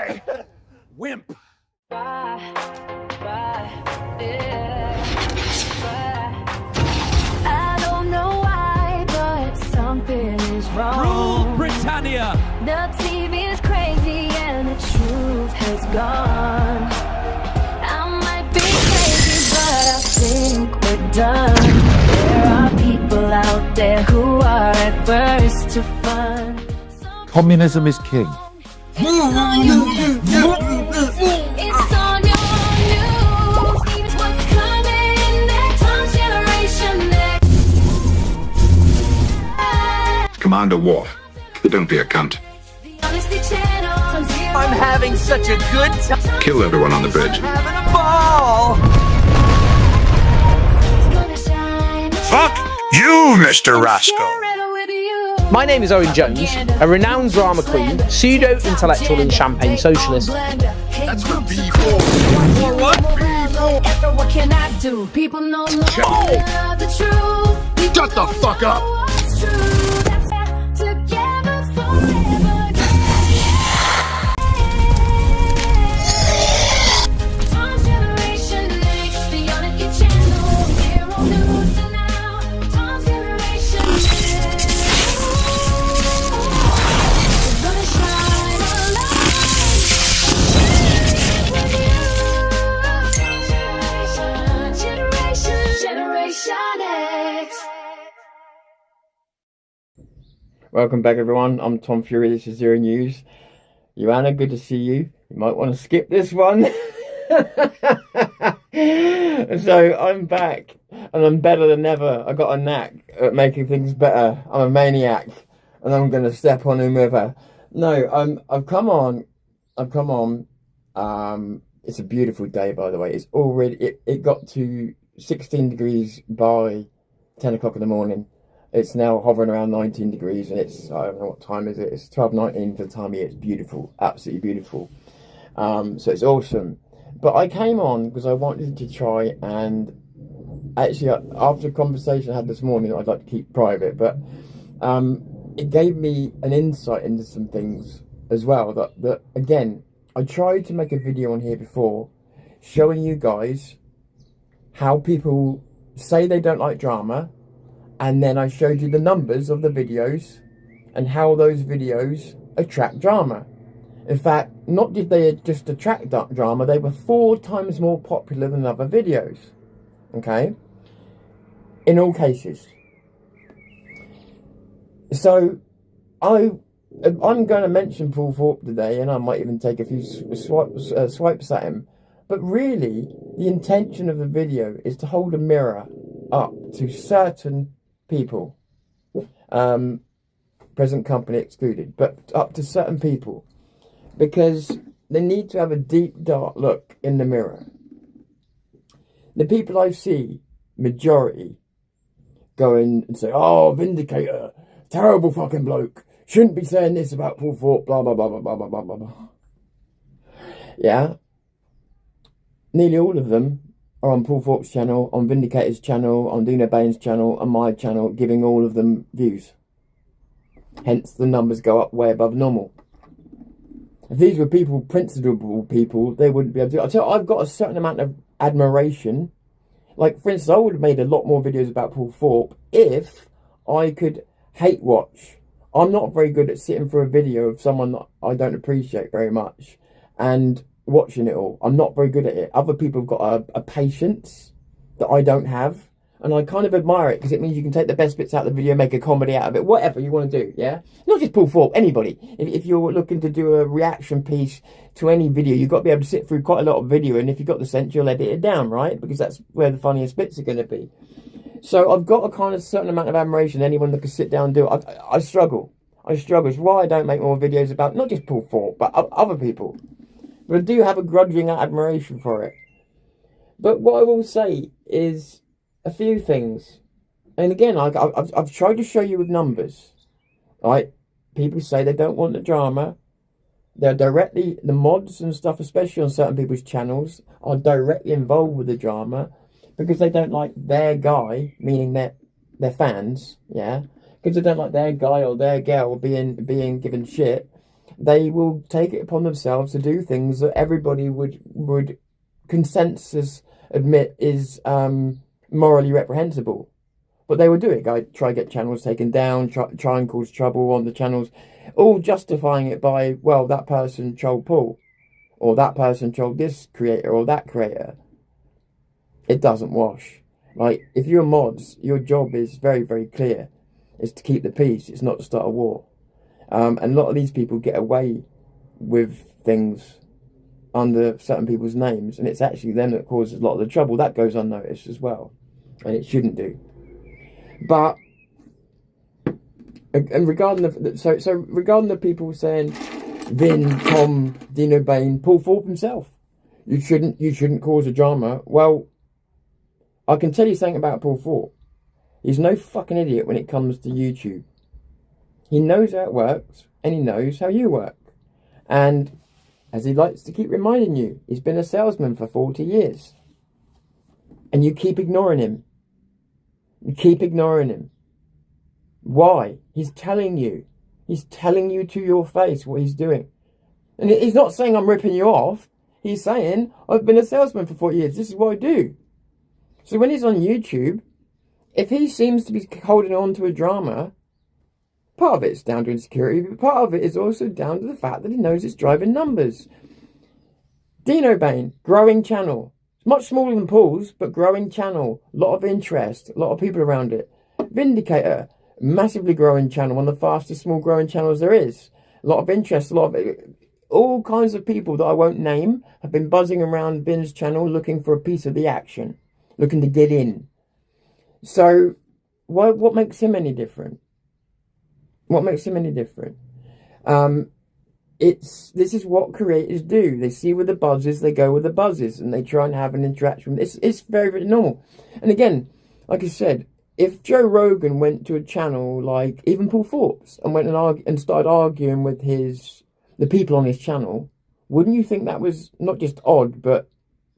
Die! Wimp! I don't know why, but something is wrong. Rule Britannia! The TV is crazy and the truth has gone. I might be crazy, but I think we're done. There are people out there who are adverse to fun. Communism is king. It's on your news. Here's what's coming next. Tom's generation next. Commander Watt, don't be a cunt. The Honesty Channel. I'm having such a good time. Kill everyone on the bridge. Having a ball. Fuck you, Mr. Rascal! My name is Owen Jones, a renowned drama queen, pseudo-intellectual and champagne socialist. That's for B4. What can I do? People know the truth. Shut the fuck up! What's true? That's together forever. Tom's generation next. The Honesty Channel. Zero news to now. Tom's generation next. It's gonna shine a light. Generation X. Welcome back, everyone. I'm Tom Fury. This is Zero News. Joanna, good to see you. You might want to skip this one. So I'm back, and I'm better than ever. I got a knack at making things better. I'm a maniac, and I'm going to step on whomever. No, I've come on. It's a beautiful day, by the way. It's already it got to 16 degrees by 10 o'clock in the morning. It's now hovering around 19 degrees, and it's, I don't know what time is it. It's 12:19 for the time of year. It's beautiful, absolutely beautiful. So it's awesome. But I came on because I wanted to try and actually, after a conversation I had this morning, I'd like to keep private, but it gave me an insight into some things as well. That again, I tried to make a video on here before, showing you guys how people say they don't like drama, and then I showed you the numbers of the videos and how those videos attract drama. In fact, not did they just attract drama, they were 4 times more popular than other videos. Okay? In all cases. So, I'm going to mention Paul Thorpe today, and I might even take a few swipes at him. But really, the intention of the video is to hold a mirror up to certain people, present company excluded, but up to certain people, because they need to have a deep, dark look in the mirror. The people I see, majority, go in and say, "Oh, Vindicator, terrible fucking bloke, shouldn't be saying this about Paul Thorpe, blah, blah, blah, blah, blah, blah, blah, blah." Yeah. Nearly all of them are on Paul Thorpe's channel, on Vindicator's channel, on Dino channel, and my channel, giving all of them views. Hence, the numbers go up way above normal. If these were people, principled people, they wouldn't be able to. I tell you, I've got a certain amount of admiration. Like, for instance, I would have made a lot more videos about Paul Thorpe if I could hate watch. I'm not very good at sitting for a video of someone that I don't appreciate very much and watching it all. I'm not very good at it. Other people have got a patience that I don't have, and I kind of admire it because it means you can take the best bits out of the video, make a comedy out of it, whatever you want to do. Yeah, not just Paul Thorpe, anybody. If you're looking to do a reaction piece to any video, you've got to be able to sit through quite a lot of video, and if you've got the sense, you'll edit it down, right? Because that's where the funniest bits are going to be. So I've got a kind of certain amount of admiration. Anyone that can sit down and do it, I struggle. It's why I don't make more videos about not just Paul Thorpe, but other people. But I do have a grudging admiration for it. But what I will say is a few things. And again, I've tried to show you with numbers. Right? People say they don't want the drama. They're directly, the mods and stuff, especially on certain people's channels, are directly involved with the drama because they don't like their guy, meaning their fans, yeah? Because they don't like their guy or their girl being given shit. they will take it upon themselves to do things that everybody would consensus admit is morally reprehensible. But they will do it. Try to get channels taken down, try and cause trouble on the channels, all justifying it by, well, that person trolled Paul, or that person trolled this creator or that creator. It doesn't wash. Like, if you're mods, your job is very, very clear. It's to keep the peace. It's not to start a war. And a lot of these people get away with things under certain people's names, and it's actually them that causes a lot of the trouble. That goes unnoticed as well, and it shouldn't do. But and regarding the people saying Vin, Tom, Dino Bain, Paul Thorpe himself, you shouldn't cause a drama. Well, I can tell you something about Paul Thorpe. He's no fucking idiot when it comes to YouTube. He knows how it works, and he knows how you work. And as he likes to keep reminding you, he's been a salesman for 40 years. And you keep ignoring him. You keep ignoring him. Why? He's telling you. He's telling you to your face what he's doing. And he's not saying I'm ripping you off. He's saying, I've been a salesman for 40 years. This is what I do. So when he's on YouTube, if he seems to be holding on to a drama, part of it's down to insecurity, but part of it is also down to the fact that he knows it's driving numbers. Dino Bain, growing channel. Much smaller than Paul's, but growing channel. A lot of interest, a lot of people around it. Vindicator, massively growing channel, one of the fastest small growing channels there is. A lot of interest, all kinds of people that I won't name have been buzzing around Vin's channel looking for a piece of the action, looking to get in. So, what makes him any different? What makes him any different? This is what creators do. They see where the buzz is, they go with the buzzes, and they try and have an interaction. It's very, very normal. And again, like I said, if Joe Rogan went to a channel like even Paul Thorpe's and went and started arguing with the people on his channel, wouldn't you think that was not just odd, but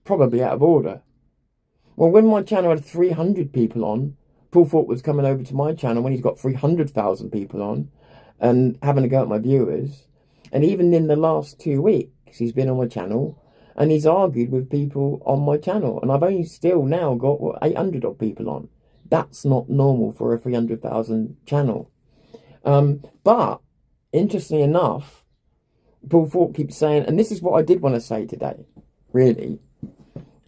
probably out of order? Well, when my channel had 300 people on, Paul Thorpe was coming over to my channel when he's got 300,000 people on and having a go at my viewers. And even in the last 2 weeks, he's been on my channel and he's argued with people on my channel. And I've only still now got, 800 odd people on. That's not normal for a 300,000 channel. But, interestingly enough, Paul Thorpe keeps saying, and this is what I did want to say today, really,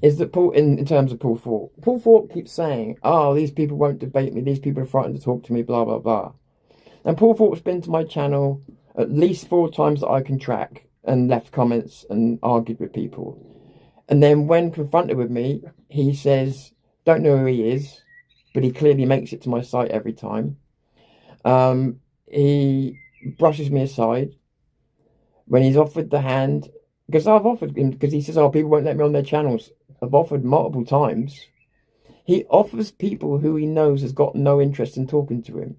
is that in terms of Paul Thorpe keeps saying, oh, these people won't debate me, these people are frightened to talk to me, blah, blah, blah. And Paul Thorpe's been to my channel at least 4 times that I can track and left comments and argued with people. And then when confronted with me, he says, don't know who he is, but he clearly makes it to my site every time. He brushes me aside. When he's offered the hand, because I've offered him, because he says, oh, people won't let me on their channels. I've offered multiple times. He offers people who he knows has got no interest in talking to him.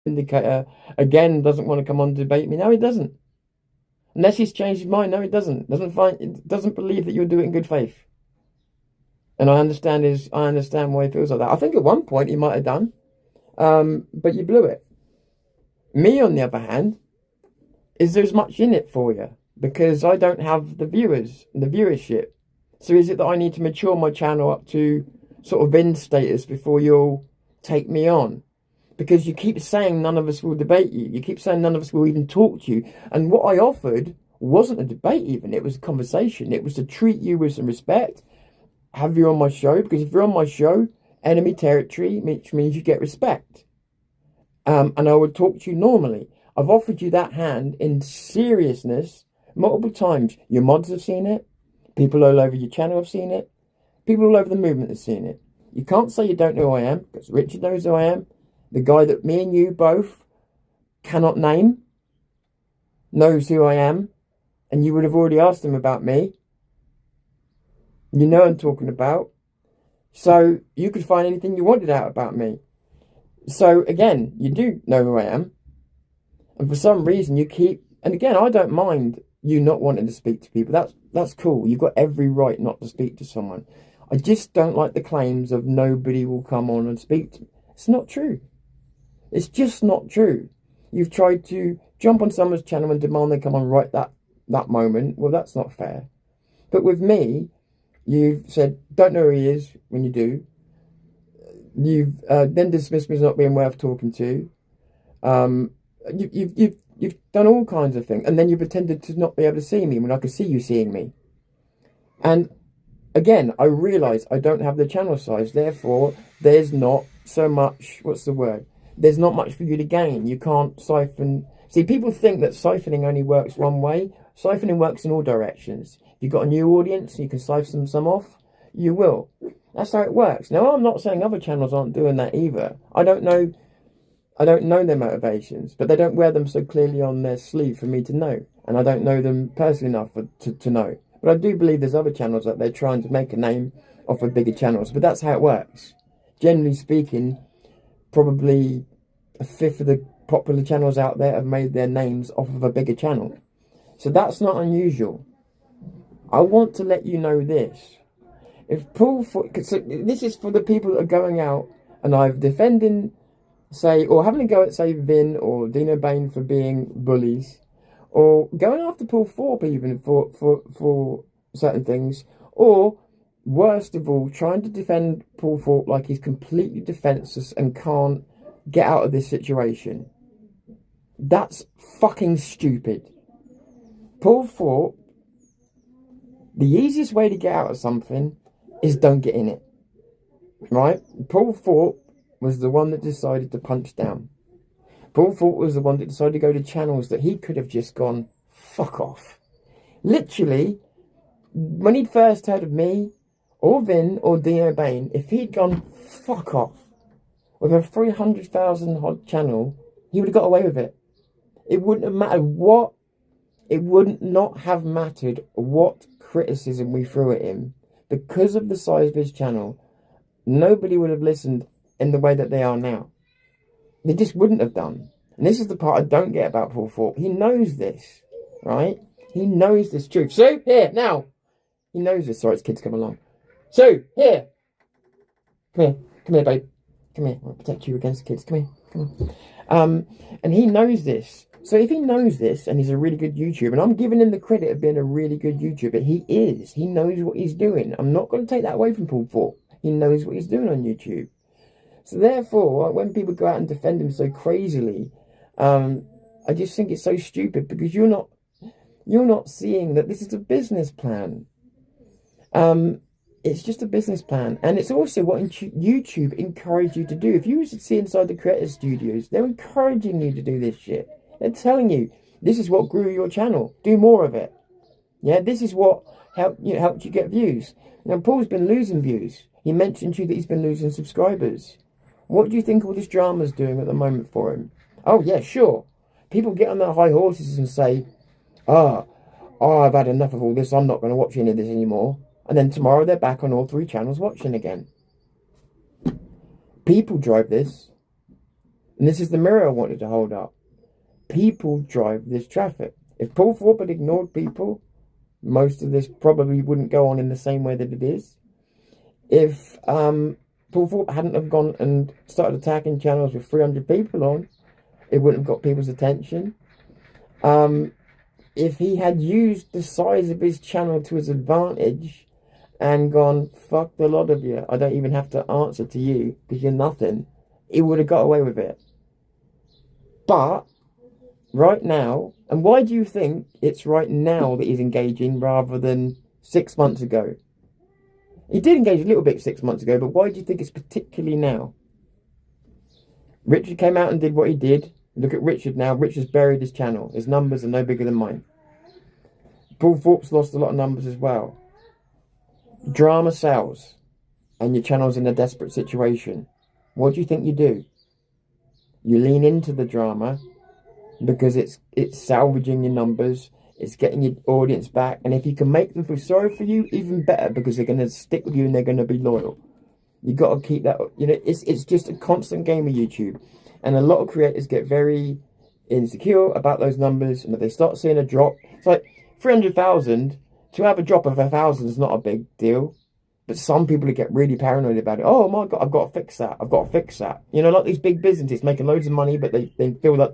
Indicator, again, doesn't want to come on and debate me. No, he doesn't. Unless he's changed his mind. No, he doesn't. Doesn't believe that you'll do it in good faith. And I understand why he feels like that. I think at one point he might have done. But you blew it. Me, on the other hand, there's much in it for you. Because I don't have the viewers and the viewership. So is it that I need to mature my channel up to sort of Vin status before you'll take me on? Because you keep saying none of us will debate you. You keep saying none of us will even talk to you. And what I offered wasn't a debate even. It was a conversation. It was to treat you with some respect. Have you on my show? Because if you're on my show, enemy territory, which means you get respect. And I would talk to you normally. I've offered you that hand in seriousness multiple times. Your mods have seen it. People all over your channel have seen it. People all over the movement have seen it. You can't say you don't know who I am, because Richard knows who I am. The guy that me and you both cannot name knows who I am. And you would have already asked him about me. You know what I'm talking about. So you could find anything you wanted out about me. So again, you do know who I am. And for some reason you keep... And again, I don't mind you not wanting to speak to people. That's cool. You've got every right not to speak to someone. I just don't like the claims of nobody will come on and speak to me. It's not true. It's just not true. You've tried to jump on someone's channel and demand they come on right that moment. Well, that's not fair. But with me, you've said, don't know who he is when you do. You've then dismissed me as not being worth talking to. You've done all kinds of things. And then you pretended to not be able to see me when I could see you seeing me. And again, I realise I don't have the channel size. Therefore, there's not so much, what's the word? There's not much for you to gain. You can't siphon. See, people think that siphoning only works one way. Siphoning works in all directions. If you've got a new audience, you can siphon some off, you will. That's how it works. Now, I'm not saying other channels aren't doing that either. I don't know their motivations, but they don't wear them so clearly on their sleeve for me to know. And I don't know them personally enough to know. But I do believe there's other channels that they're trying to make a name off of bigger channels. But that's how it works. Generally speaking, probably a fifth of the popular channels out there have made their names off of a bigger channel. So that's not unusual. I want to let you know this. If so this is for the people that are going out and I've defending, say, or having a go at, say, Vin or Dino Bain for being bullies, or going after Paul Thorpe even for certain things, or worst of all, trying to defend Paul Thorpe like he's completely defenseless and can't get out of this situation. That's fucking stupid. Paul Thorpe, the easiest way to get out of something is don't get in it. Right? Paul Thorpe was the one that decided to punch down. Paul Thorpe was the one that decided to go to channels that he could have just gone, fuck off. Literally, when he'd first heard of me, or Vin, or Dino Bain, if he'd gone, fuck off, with a 300,000 odd channel, he would have got away with it. It wouldn't have mattered what, it would not have mattered what criticism we threw at him. Because of the size of his channel, nobody would have listened in the way that they are now. They just wouldn't have done. And this is the part I don't get about Paul Thorpe. He knows this, right? He knows this truth. So, here, now. He knows this. Sorry, his kids come along. So, here. Come here, babe. Come here. I'll protect you against the kids. Come here. Come on. And he knows this. So if he knows this, and he's a really good YouTuber, and I'm giving him the credit of being a really good YouTuber, he is. He knows what he's doing. I'm not going to take that away from Paul Thorpe. He knows what he's doing on YouTube. So therefore, when people go out and defend him so crazily, I just think it's so stupid, because you're not seeing that this is a business plan. It's just a business plan, and it's also what YouTube encouraged you to do. If you was to see inside the creator studios, they're encouraging you to do this shit. They're telling you, this is what grew your channel. Do more of it. Yeah, this is what helped you get views. Now, Paul's been losing views. He mentioned to you that he's been losing subscribers. What do you think all this drama's doing at the moment for him? Oh, yeah, sure. People get on their high horses and say, I've had enough of all this. I'm not going to watch any of this anymore. And then tomorrow they're back on all 3 channels watching again. People drive this. And this is the mirror I wanted to hold up. People drive this traffic. If Paul Thorpe had ignored people, most of this probably wouldn't go on in the same way that it is. If Paul Thorpe hadn't have gone and started attacking channels with 300 people on, it wouldn't have got people's attention. If he had used the size of his channel to his advantage and gone, fuck the lot of you, I don't even have to answer to you because you're nothing, he would have got away with it. But right now, and why do you think it's right now that he's engaging rather than 6 months ago? He did engage a little bit 6 months ago, but why do you think it's particularly now? Richard came out and did what he did. Look at Richard now. Richard's buried his channel. His numbers are no bigger than mine. Paul Thorpe's lost a lot of numbers as well. Drama sells, and your channel's in a desperate situation. What do you think you do? You lean into the drama because it's salvaging your numbers. It's getting your audience back. And if you can make them feel sorry for you, even better, because they're going to stick with you and they're going to be loyal. You got to keep that, it's just a constant game of YouTube. And a lot of creators get very insecure about those numbers. And if they start seeing a drop, it's like 300,000, to have a drop of 1,000 is not a big deal. But some people get really paranoid about it. Oh my God, I've got to fix that. I've got to fix that. Like these big businesses making loads of money, but they feel that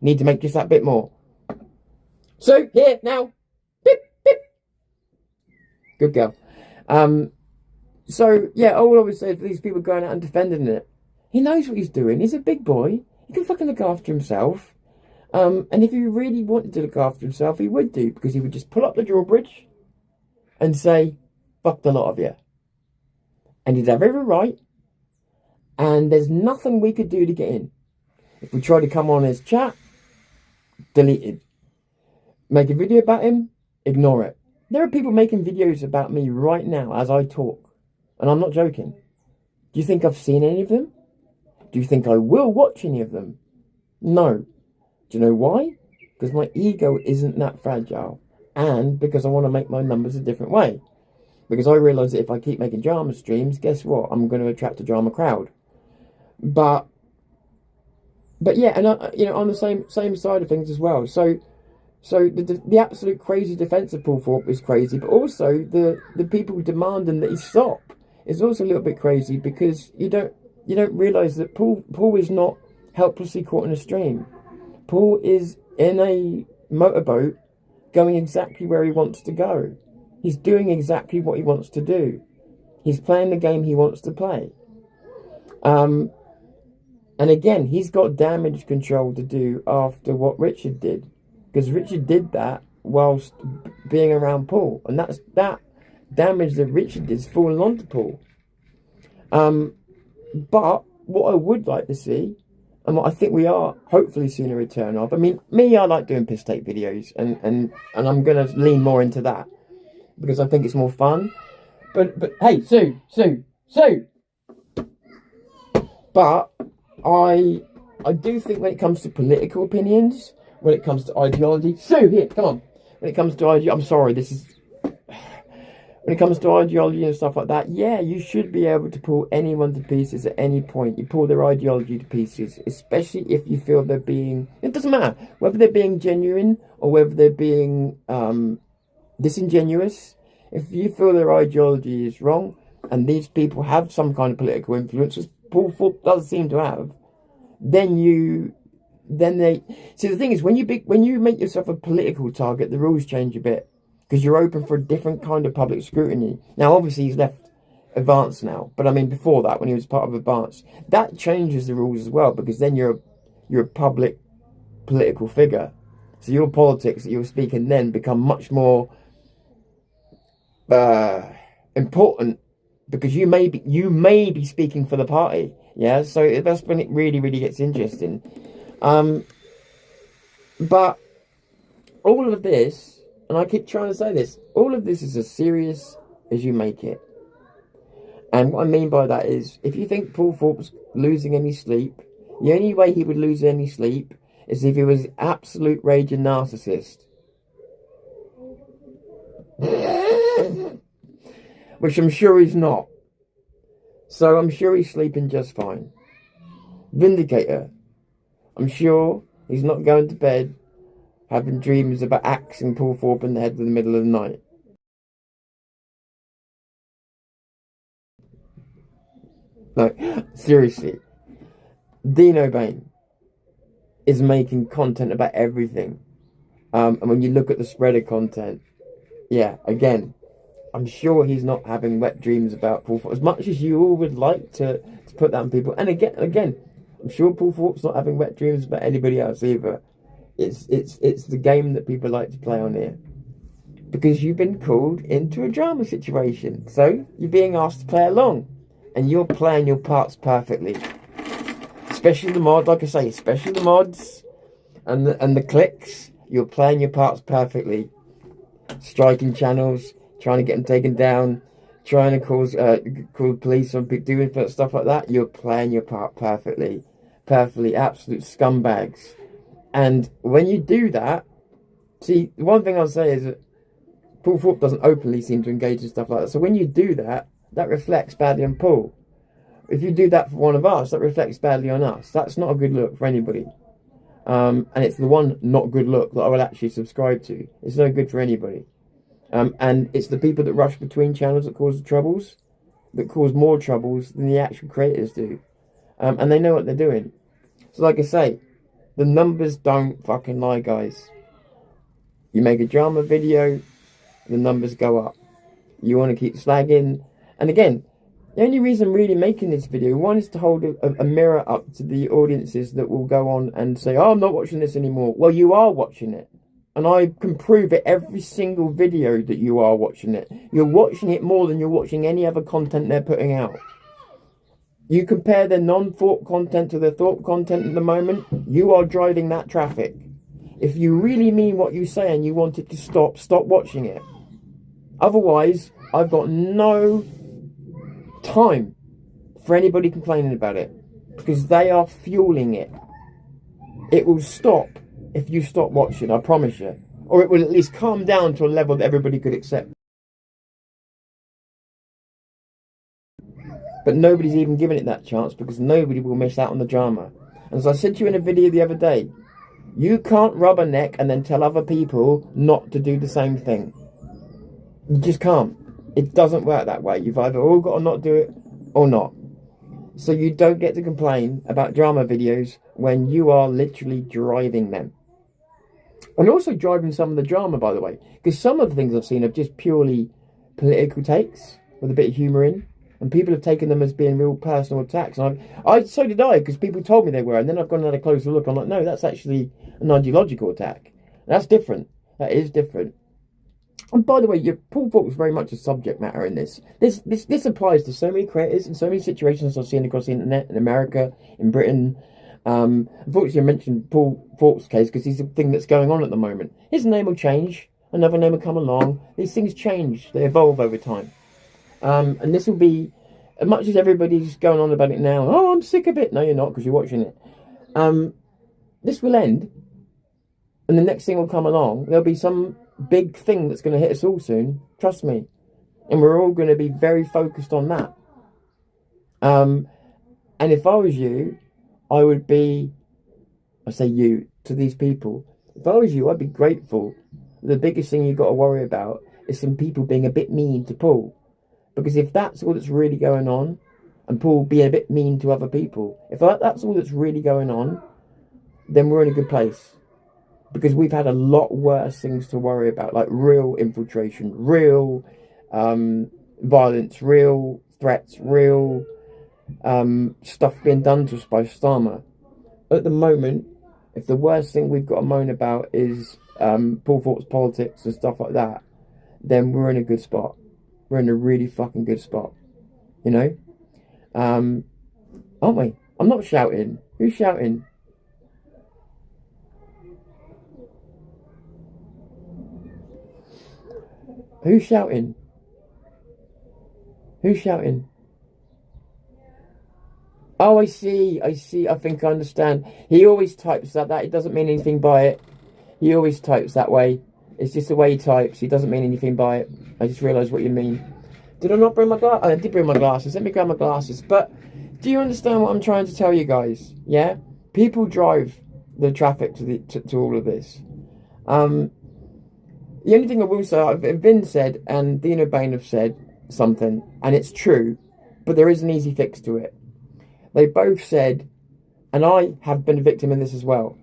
Need to make just that bit more. So, here, now. Beep, beep. Good girl. So, yeah, all I would say for these people going out and defending it, he knows what he's doing. He's a big boy. He can fucking look after himself. And if he really wanted to look after himself, he would do, because he would just pull up the drawbridge and say, fuck the lot of you. And he'd have every right. And there's nothing we could do to get in. If we try to come on his chat, deleted. Make a video about him, ignore it. There are people making videos about me right now as I talk. And I'm not joking. Do you think I've seen any of them? Do you think I will watch any of them? No. Do you know why? Because my ego isn't that fragile. And because I want to make my numbers a different way. Because I realise that if I keep making drama streams, guess what? I'm going to attract a drama crowd. But yeah, and on the same side of things as well. So the absolute crazy defence of Paul Thorpe is crazy, but also the people demanding that he stop is also a little bit crazy, because you don't realise that Paul is not helplessly caught in a stream. Paul is in a motorboat going exactly where he wants to go. He's doing exactly what he wants to do. He's playing the game he wants to play. And again, he's got damage control to do after what Richard did. Because Richard did that whilst being around Paul. And that damage that Richard did is falling onto Paul. But what I would like to see, and what I think we are hopefully seeing a return of, I mean, I like doing piss take videos, and I'm going to lean more into that, because I think it's more fun. But hey, Sue! But I do think when it comes to political opinions, when it comes to ideology, Sue, here, come on. When it comes to ideology, I'm sorry, when it comes to ideology and stuff like that, yeah, you should be able to pull anyone to pieces at any point. You pull their ideology to pieces, especially if you feel they're being, it doesn't matter, whether they're being genuine or whether they're being disingenuous. If you feel their ideology is wrong, and these people have some kind of political influence, as Paul Thorpe does seem to have, then they see, the thing is, when you make yourself a political target, the rules change a bit, because you're open for a different kind of public scrutiny. Now, obviously, he's left Advance now, but I mean, before that, when he was part of Advance, that changes the rules as well, because then you're a public political figure, so your politics that you're speaking then become much more important, because you may be speaking for the party. Yeah, so that's when it really gets interesting. But all of this, and I keep trying to say this, all of this is as serious as you make it. And what I mean by that is, if you think Paul Thorpe's losing any sleep, the only way he would lose any sleep is if he was an absolute raging narcissist. Which I'm sure he's not. So I'm sure he's sleeping just fine. Vindicator. I'm sure he's not going to bed having dreams about axing Paul Thorpe in the head in the middle of the night. No, seriously. Dino Bane is making content about everything. And when you look at the spread of content, yeah, again, I'm sure he's not having wet dreams about Paul Thorpe, as much as you all would like to put that on people. And again, I'm sure Paul Thorpe's not having wet dreams about anybody else either. It's the game that people like to play on here, because you've been called into a drama situation, so you're being asked to play along, and you're playing your parts perfectly. Especially the mod, like I say, especially the mods and the clicks. You're playing your parts perfectly. Striking channels, trying to get them taken down, trying to call the police on doing stuff like that. You're playing your part perfectly, absolute scumbags. And when you do that, see, one thing I'll say is that Paul Thorpe doesn't openly seem to engage in stuff like that. So when you do that, that reflects badly on Paul. If you do that for one of us, that reflects badly on us. That's not a good look for anybody. And it's the one not good look that I will actually subscribe to. It's no good for anybody. And it's the people that rush between channels that cause the troubles, that cause more troubles than the actual creators do. And they know what they're doing. So like I say, The numbers don't fucking lie, guys. You make a drama video, the numbers go up. You want to keep slagging. And again, the only reason I'm really making this video, one, is to hold a mirror up to the audiences that will go on and say, oh, I'm not watching this anymore. Well, you are watching it. And I can prove it every single video that you are watching it. You're watching it more than you're watching any other content they're putting out. You compare their non-Thorpe content to their Thorpe content at the moment, you are driving that traffic. If you really mean what you say and you want it to stop, stop watching it. Otherwise, I've got no time for anybody complaining about it, because they are fueling it. It will stop if you stop watching, I promise you. Or it will at least calm down to a level that everybody could accept. But nobody's even giving it that chance, because nobody will miss out on the drama. And as I said to you in a video the other day, you can't rubberneck and then tell other people not to do the same thing. You just can't. It doesn't work that way. You've either all got to not do it or not. So you don't get to complain about drama videos when you are literally driving them. And also driving some of the drama, by the way. Because some of the things I've seen are just purely political takes with a bit of humour in. And people have taken them as being real personal attacks. And so did I, because people told me they were. And then I've gone and had a closer look. I'm like, no, that's actually an ideological attack. And that's different. That is different. And by the way, Paul Thorpe is very much a subject matter in this. This applies to so many creators in so many situations I've seen across the internet, in America, in Britain. Unfortunately, I mentioned Paul Thorpe's case because he's a thing that's going on at the moment. His name will change. Another name will come along. These things change. They evolve over time. And this will be, as much as everybody's going on about it now, oh, I'm sick of it. No, you're not, because you're watching it. This will end. And the next thing will come along. There'll be some big thing that's going to hit us all soon. Trust me. And we're all going to be very focused on that. And if I was you, I would be, I say you, to these people. If I was you, I'd be grateful. The biggest thing you've got to worry about is some people being a bit mean to Paul. Because if that's all that's really going on, and Paul being a bit mean to other people, if that's all that's really going on, then we're in a good place. Because we've had a lot worse things to worry about, like real infiltration, real violence, real threats, real stuff being done to us by Starmer. At the moment, if the worst thing we've got to moan about is Paul Thorpe's politics and stuff like that, then we're in a good spot. We're in a really fucking good spot. You know? Aren't we? I'm not shouting. Who's shouting? Who's shouting? Who's shouting? Oh, I see. I think I understand. He always types like that. He doesn't mean anything by it. He always types that way. It's just the way he types. He doesn't mean anything by it. I just realised what you mean. Did I not bring my glasses? I did bring my glasses. Let me grab my glasses. But do you understand what I'm trying to tell you guys? Yeah? People drive the traffic to all of this. The only thing I will say, Vin said and Dino have said something, and it's true, but there is an easy fix to it. They both said, and I have been a victim in this as well,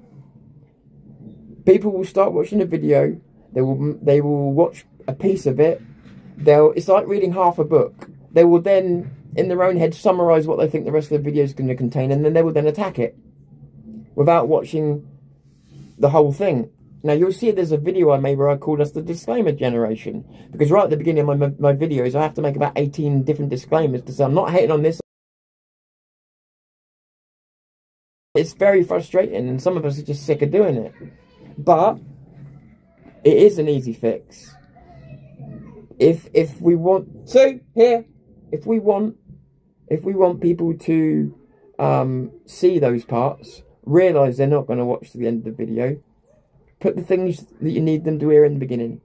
people will start watching a video, they will watch a piece of it, it's like reading half a book. They will then, in their own head, summarise what they think the rest of the video is going to contain, and then they will then attack it without watching the whole thing. Now, you'll see there's a video I made where I called us the disclaimer generation. Because right at the beginning of my videos, I have to make about 18 different disclaimers to say I'm not hating on this. It's very frustrating, and some of us are just sick of doing it. But it is an easy fix. If we want if we want people to see those parts, realise they're not going to watch to the end of the video, put the things that you need them to hear in the beginning.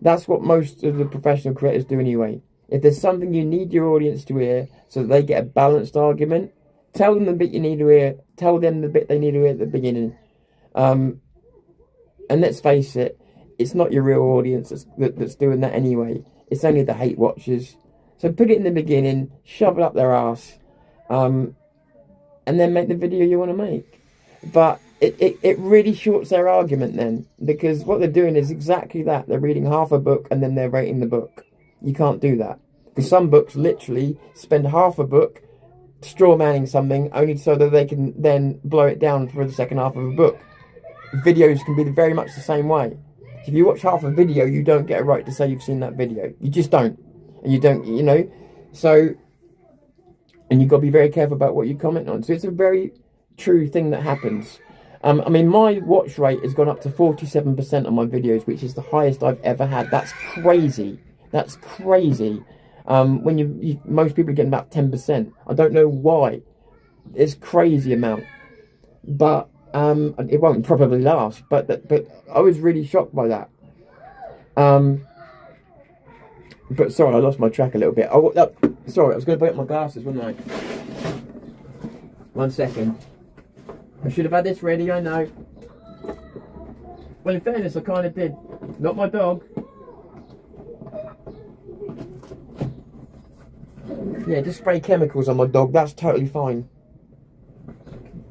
That's what most of the professional creators do anyway. If there's something you need your audience to hear so that they get a balanced argument, tell them the bit you need to hear. Tell them the bit they need to hear at the beginning. And let's face it, it's not your real audience that's doing that anyway. It's only the hate watchers. So put it in the beginning, shove it up their ass, and then make the video you want to make. But it really shorts their argument then, because what they're doing is exactly that. They're reading half a book and then they're rating the book. You can't do that, because some books literally spend half a book straw manning something only so that they can then blow it down for the second half of a book. Videos can be very much the same way. If you watch half a video, you don't get a right to say you've seen that video. You just don't. And you don't, you know. So, and you've got to be very careful about what you comment on. So it's a very true thing that happens. I mean, my watch rate has gone up to 47% on my videos, which is the highest I've ever had. That's crazy. That's crazy. When most people are getting about 10%. I don't know why. It's crazy amount. But it won't probably last. But I was really shocked by that. But sorry, I lost my track a little bit. Sorry, I was going to put up my glasses, wasn't I? 1 second. I should have had this ready, I know. Well, in fairness, I kind of did. Not my dog. Yeah, just spray chemicals on my dog. That's totally fine.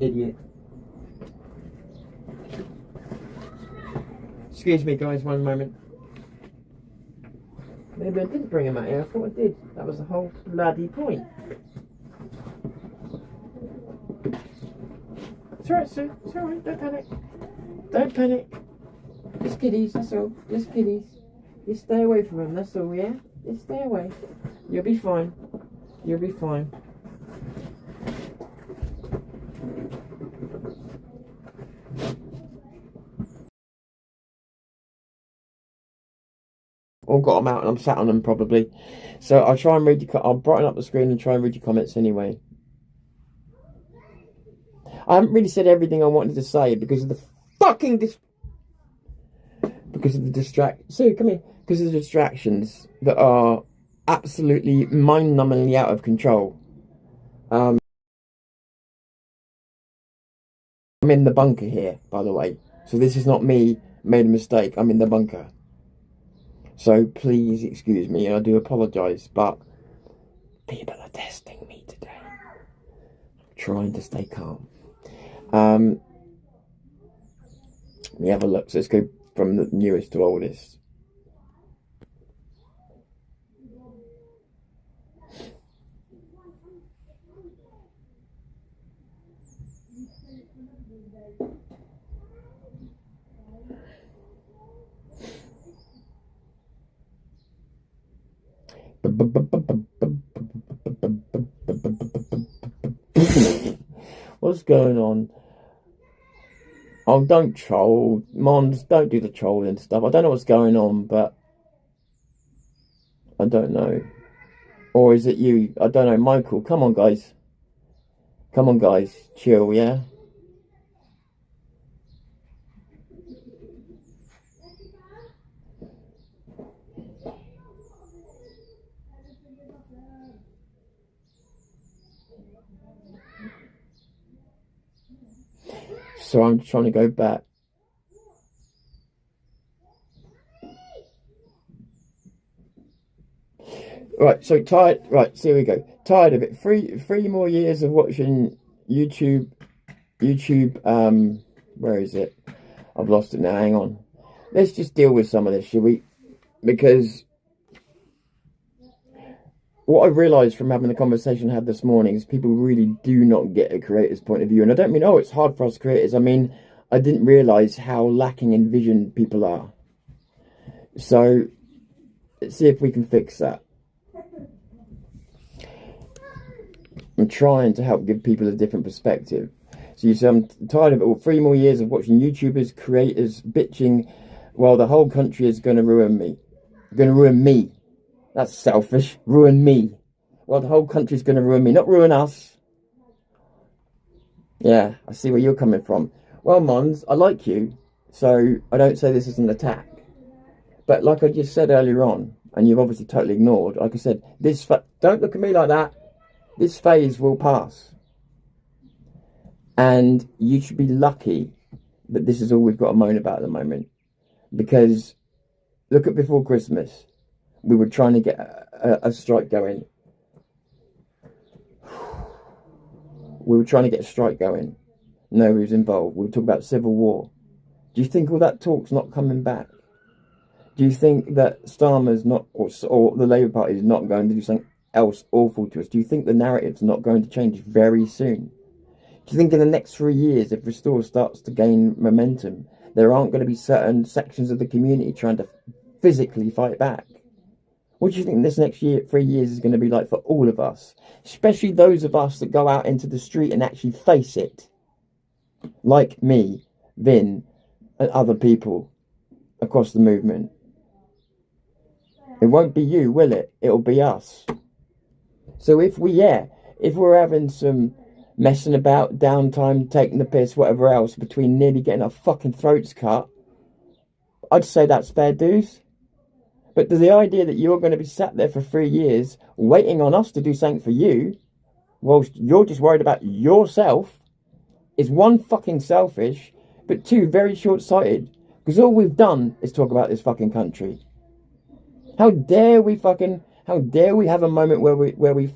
Idiot. Excuse me, guys, 1 moment. Maybe I didn't bring him out here. I thought I did. That was the whole bloody point. It's alright, Sue. It's alright. Don't panic. Don't panic. Just kiddies, that's all. Just kiddies. Just stay away from them, that's all, yeah? Just stay away. You'll be fine. You'll be fine. All got them out and I'm sat on them probably. So I'll try and read I'll brighten up the screen and try and read your comments anyway. I haven't really said everything I wanted to say because of the fucking because of the distractions that are absolutely mind-numbingly out of control. I'm in the bunker here, by the way. So this is not me made a mistake. I'm in the bunker. So please excuse me, and I do apologise, but people are testing me today. I'm trying to stay calm. Let me have a look. So let's go from the newest to oldest. What's going on? Oh, don't troll. Moms, don't do the trolling stuff. I don't know what's going on, but I don't know. Or is it you? I don't know. Michael, come on, guys. Come on, guys. Chill, yeah? So I'm trying to go back. Right, so tired. Right, so here we go. Tired of it. Three more years of watching YouTube. Where is it? I've lost it now. Hang on. Let's just deal with some of this, shall we? Because what I realised from having the conversation I had this morning is people really do not get a creator's point of view. And I don't mean, oh, it's hard for us creators. I mean, I didn't realise how lacking in vision people are. So, let's see if we can fix that. I'm trying to help give people a different perspective. So you say, I'm tired of it all. 3 more years of watching YouTubers, creators, bitching, while the whole country is going to ruin me. Going to ruin me. That's selfish. Ruin me. Well, the whole country's going to ruin me. Not ruin us. Yeah, I see where you're coming from. Well, Mons, I like you. So I don't say this as an attack. But like I just said earlier on, and you've obviously totally ignored, like I said, don't look at me like that. This phase will pass. And you should be lucky that this is all we've got to moan about at the moment. Because look at before Christmas. We were trying to get a strike going. We were trying to get a strike going. know who's involved. We talk about civil war. Do you think all that talk's not coming back? Do you think that Starmer's not, or the Labour Party is not going to do something else awful to us? Do you think the narrative's not going to change very soon? Do you think in the next 3 years, if Restore starts to gain momentum, there aren't going to be certain sections of the community trying to physically fight back? What do you think this next 3 years is going to be like for all of us? Especially those of us that go out into the street and actually face it. Like me, Vin, and other people across the movement. It won't be you, will it? It'll be us. So if we're having some messing about, downtime, taking the piss, whatever else, between nearly getting our fucking throats cut, I'd say that's fair dues. But the idea that you're going to be sat there for 3 years waiting on us to do something for you, whilst you're just worried about yourself, is one, fucking selfish, but two, very short-sighted. Because all we've done is talk about this fucking country. How dare we have a moment where we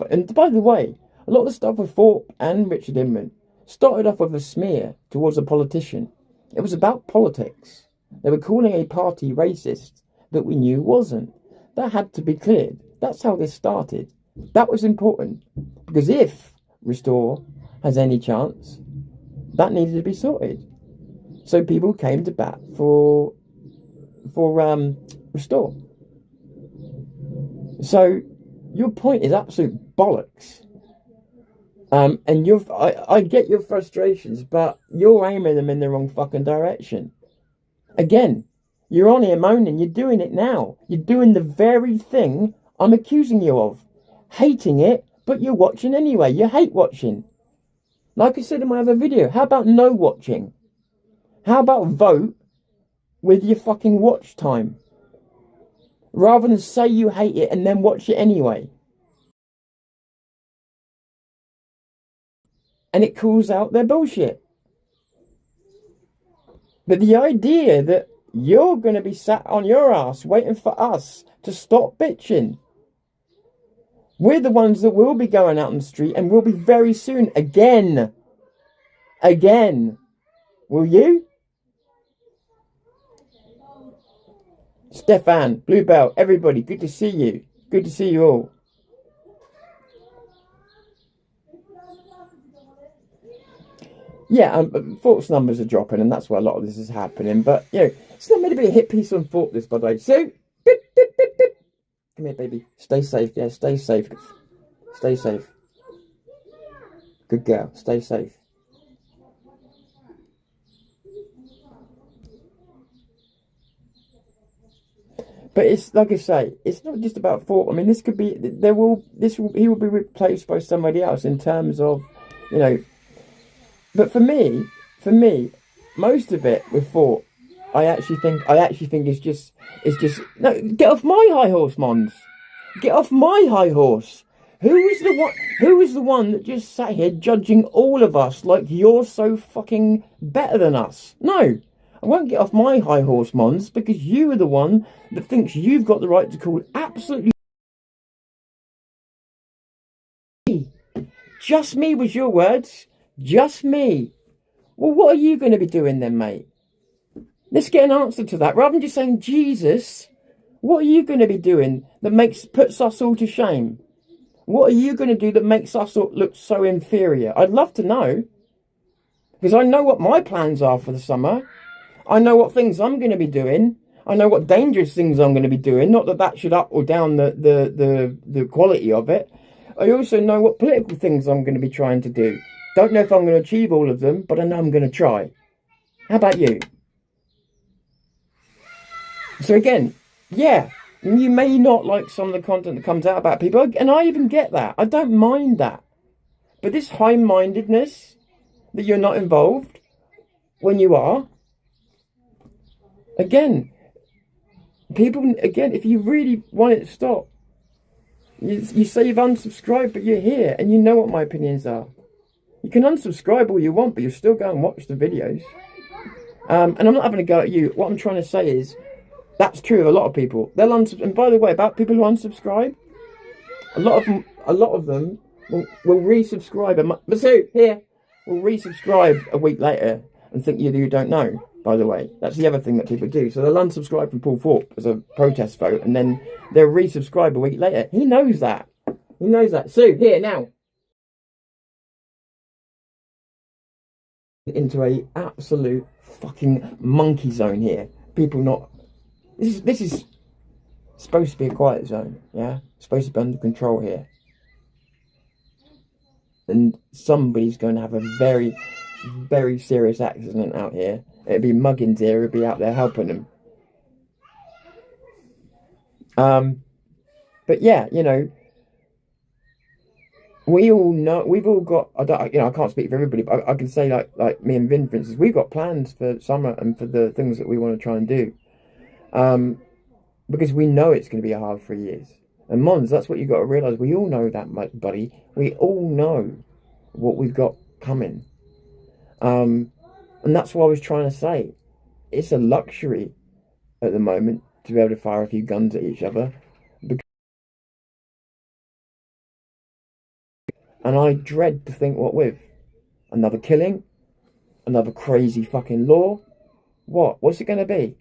and by the way, a lot of the stuff with Thorpe and Richard Inman started off with a smear towards a politician. It was about politics. They were calling a party racist that we knew wasn't. That had to be cleared. That's how this started. That was important. Because if Restore has any chance, that needed to be sorted. So people came to bat for Restore. So your point is absolute bollocks. And I get your frustrations, but you're aiming them in the wrong fucking direction. Again, you're on here moaning, you're doing it now. You're doing the very thing I'm accusing you of. Hating it, but you're watching anyway. You hate watching. Like I said in my other video, how about no watching? How about vote with your fucking watch time? Rather than say you hate it and then watch it anyway. And it calls out their bullshit. But the idea that you're going to be sat on your ass waiting for us to stop bitching. We're the ones that will be going out on the street and will be very soon. Again. Will you? Stefan, Bluebell, everybody, good to see you. Good to see you all. Yeah, Thorpe's numbers are dropping, and that's why a lot of this is happening. But, you know, it's not meant to be a hit piece on Thorpe, this, by the way. So, beep, beep, beep, beep. Come here, baby. Stay safe, yeah, stay safe. Stay safe. Good girl, stay safe. But it's like I say, it's not just about Thorpe. I mean, this could be, he will be replaced by somebody else in terms of, you know. But for me, most of it with Thorpe, I actually think is just no. Get off my high horse, Mons. Get off my high horse. Who is the one that just sat here judging all of us like you're so fucking better than us? No. I won't get off my high horse, Mons, because you are the one that thinks you've got the right to call absolutely me. Just me was your words. Just me. Well, what are you going to be doing then, mate? Let's get an answer to that. Rather than just saying, Jesus, what are you going to be doing that puts us all to shame? What are you going to do that makes us all look so inferior? I'd love to know. Because I know what my plans are for the summer. I know what things I'm going to be doing. I know what dangerous things I'm going to be doing. Not that should up or down the quality of it. I also know what political things I'm going to be trying to do. Don't know if I'm going to achieve all of them, but I know I'm going to try. How about you? So again, yeah, you may not like some of the content that comes out about people, and I even get that. I don't mind that. But this high-mindedness that you're not involved when you are, again, if you really want it to stop, you say you've unsubscribed, but you're here, and you know what my opinions are. You can unsubscribe all you want, but you'll still go and watch the videos. And I'm not having a go at you. What I'm trying to say is, that's true of a lot of people. They'll and by the way, about people who unsubscribe, a lot of them will resubscribe. Masood, here. will resubscribe a week later and think you don't know, by the way. That's the other thing that people do. So they'll unsubscribe from Paul Thorpe as a protest vote, and then they'll resubscribe a week later. He knows that. He knows that. Sue, here, now. Into a absolute fucking monkey zone here. People not... This is supposed to be a quiet zone, yeah? Supposed to be under control here. And somebody's going to have a very, very serious accident out here. It'd be Muggins here, it'd be out there helping them. But yeah, you know, we all know, we've all got, I can't speak for everybody, but I can say like me and Vin, for instance, we've got plans for summer and for the things that we want to try and do. Because we know it's going to be a hard 3 years. And Mons, that's what you've got to realise. We all know that, buddy. We all know what we've got coming. And that's what I was trying to say. It's a luxury at the moment to be able to fire a few guns at each other. And I dread to think what with. Another killing? Another crazy fucking law? What? What's it going to be?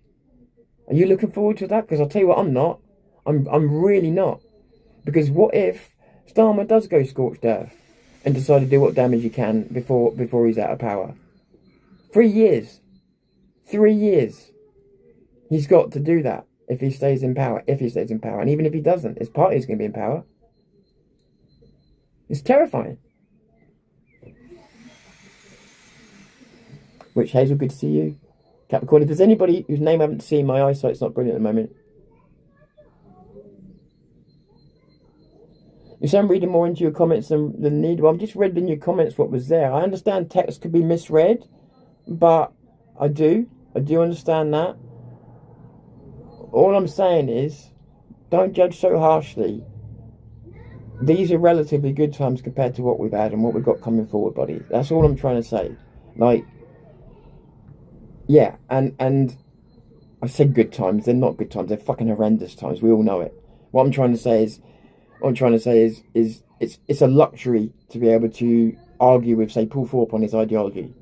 Are you looking forward to that? Because I'll tell you what, I'm not. I'm really not. Because what if Starmer does go scorched earth and decide to do what damage he can before he's out of power? 3 years. 3 years. He's got to do that if he stays in power. If he stays in power. And even if he doesn't, his party's going to be in power. It's terrifying. Witch Hazel, good to see you. Capricorn, if there's anybody whose name I haven't seen, my eyesight's not brilliant at the moment. You say I'm reading more into your comments than need. Well, I've just read in your comments what was there. I understand text could be misread, but I do understand that. All I'm saying is, don't judge so harshly. These are relatively good times compared to what we've had and what we've got coming forward, buddy. That's all I'm trying to say. Like, yeah, and I said good times. They're not good times. They're fucking horrendous times. We all know it. What I'm trying to say is it's a luxury to be able to argue with, say, Paul Thorpe on his ideology.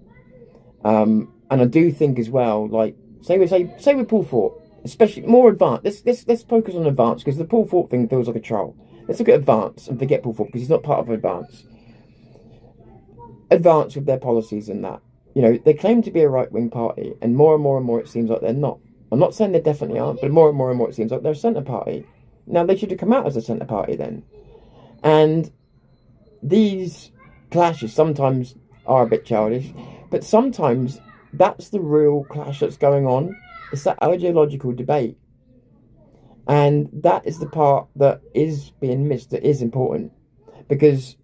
And I do think as well, like, say with Paul Thorpe, especially more advanced. Let's focus on advanced, because the Paul Thorpe thing feels like a troll. Let's look at advance and forget Paul Thorpe, because he's not part of advance. Advance with their policies and that. You know, they claim to be a right-wing party, and more it seems like they're not. I'm not saying they definitely aren't, but more and more it seems like they're a centre party. Now, they should have come out as a centre party then. And these clashes sometimes are a bit childish, but sometimes that's the real clash that's going on. It's that ideological debate. And that is the part that is being missed, that is important. Because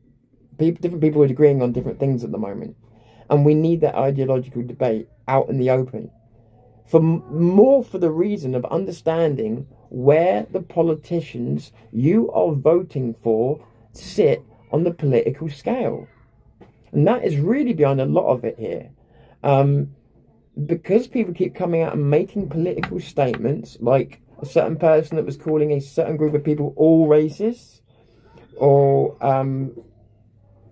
different people are agreeing on different things at the moment. And we need that ideological debate out in the open. For the reason of understanding where the politicians you are voting for sit on the political scale. And that is really behind a lot of it here. Because people keep coming out and making political statements, like a certain person that was calling a certain group of people all racists, or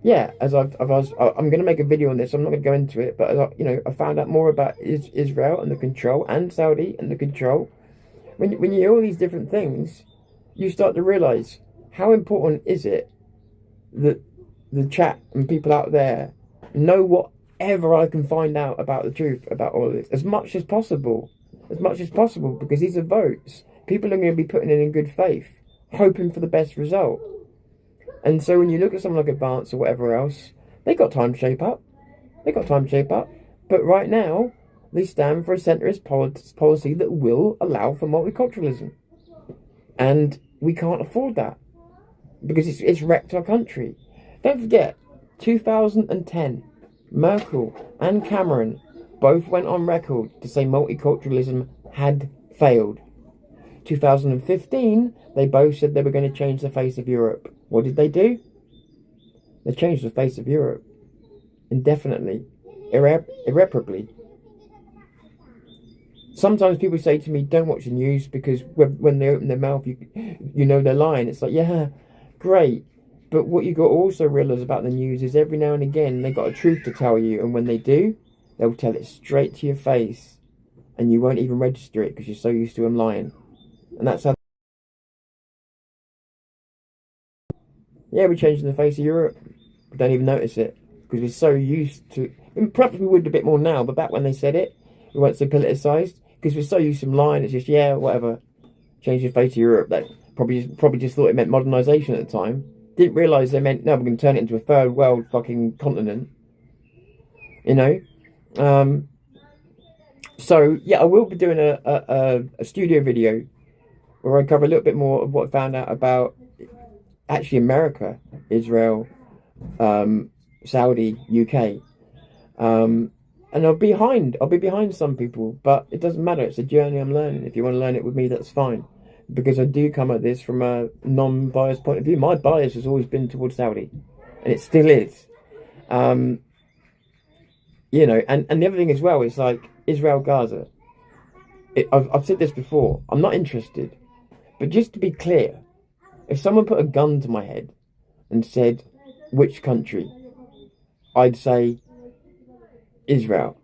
yeah, as I'm going to make a video on this. I'm not going to go into it, but I found out more about Israel and the control, and Saudi and the control. When you hear all these different things, you start to realise how important is it that the chat and people out there know whatever I can find out about the truth about all of this, as much as possible, because these are votes. People are going to be putting in good faith, hoping for the best result. And so when you look at someone like Advance or whatever else, they got time to shape up. But right now, they stand for a centrist policy that will allow for multiculturalism. And we can't afford that, because it's wrecked our country. Don't forget, 2010, Merkel and Cameron both went on record to say multiculturalism had failed. 2015, they both said they were going to change the face of Europe. What did they do? They changed the face of Europe. Indefinitely. Irreparably. Sometimes people say to me, don't watch the news, because when they open their mouth, you know they're lying. It's like, yeah, great. But what you got to also realise about the news is every now and again they got a truth to tell you, and when they do, they'll tell it straight to your face, and you won't even register it because you're so used to them lying. And that's how. Yeah, we're changing the face of Europe. We don't even notice it because we're so used to. And perhaps we would a bit more now, but back when they said it, we weren't so politicised because we're so used to them lying. It's just whatever. Change the face of Europe. That probably just thought it meant modernisation at the time. Didn't realise they meant, no, we're going to turn it into a third world fucking continent. You know? So, yeah, I will be doing a studio video where I cover a little bit more of what I found out about actually America, Israel, Saudi, UK. And I'll be behind some people, but it doesn't matter. It's a journey I'm learning. If you want to learn it with me, that's fine. Because I do come at this from a non-biased point of view. My bias has always been towards Saudi, and it still is. You know, and the other thing as well is like Israel, Gaza. I've said this before. I'm not interested, but just to be clear, if someone put a gun to my head and said, which country, I'd say Israel.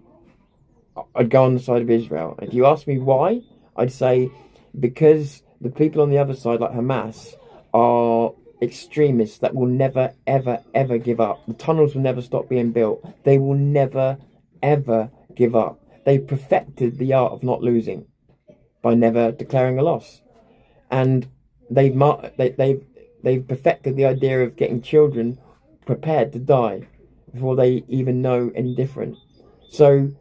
I'd go on the side of Israel. If you ask me why, I'd say because the people on the other side, like Hamas, are extremists that will never, ever, ever give up. The tunnels will never stop being built. They will never, ever give up. They perfected the art of not losing by never declaring a loss. And they've perfected the idea of getting children prepared to die before they even know any different. So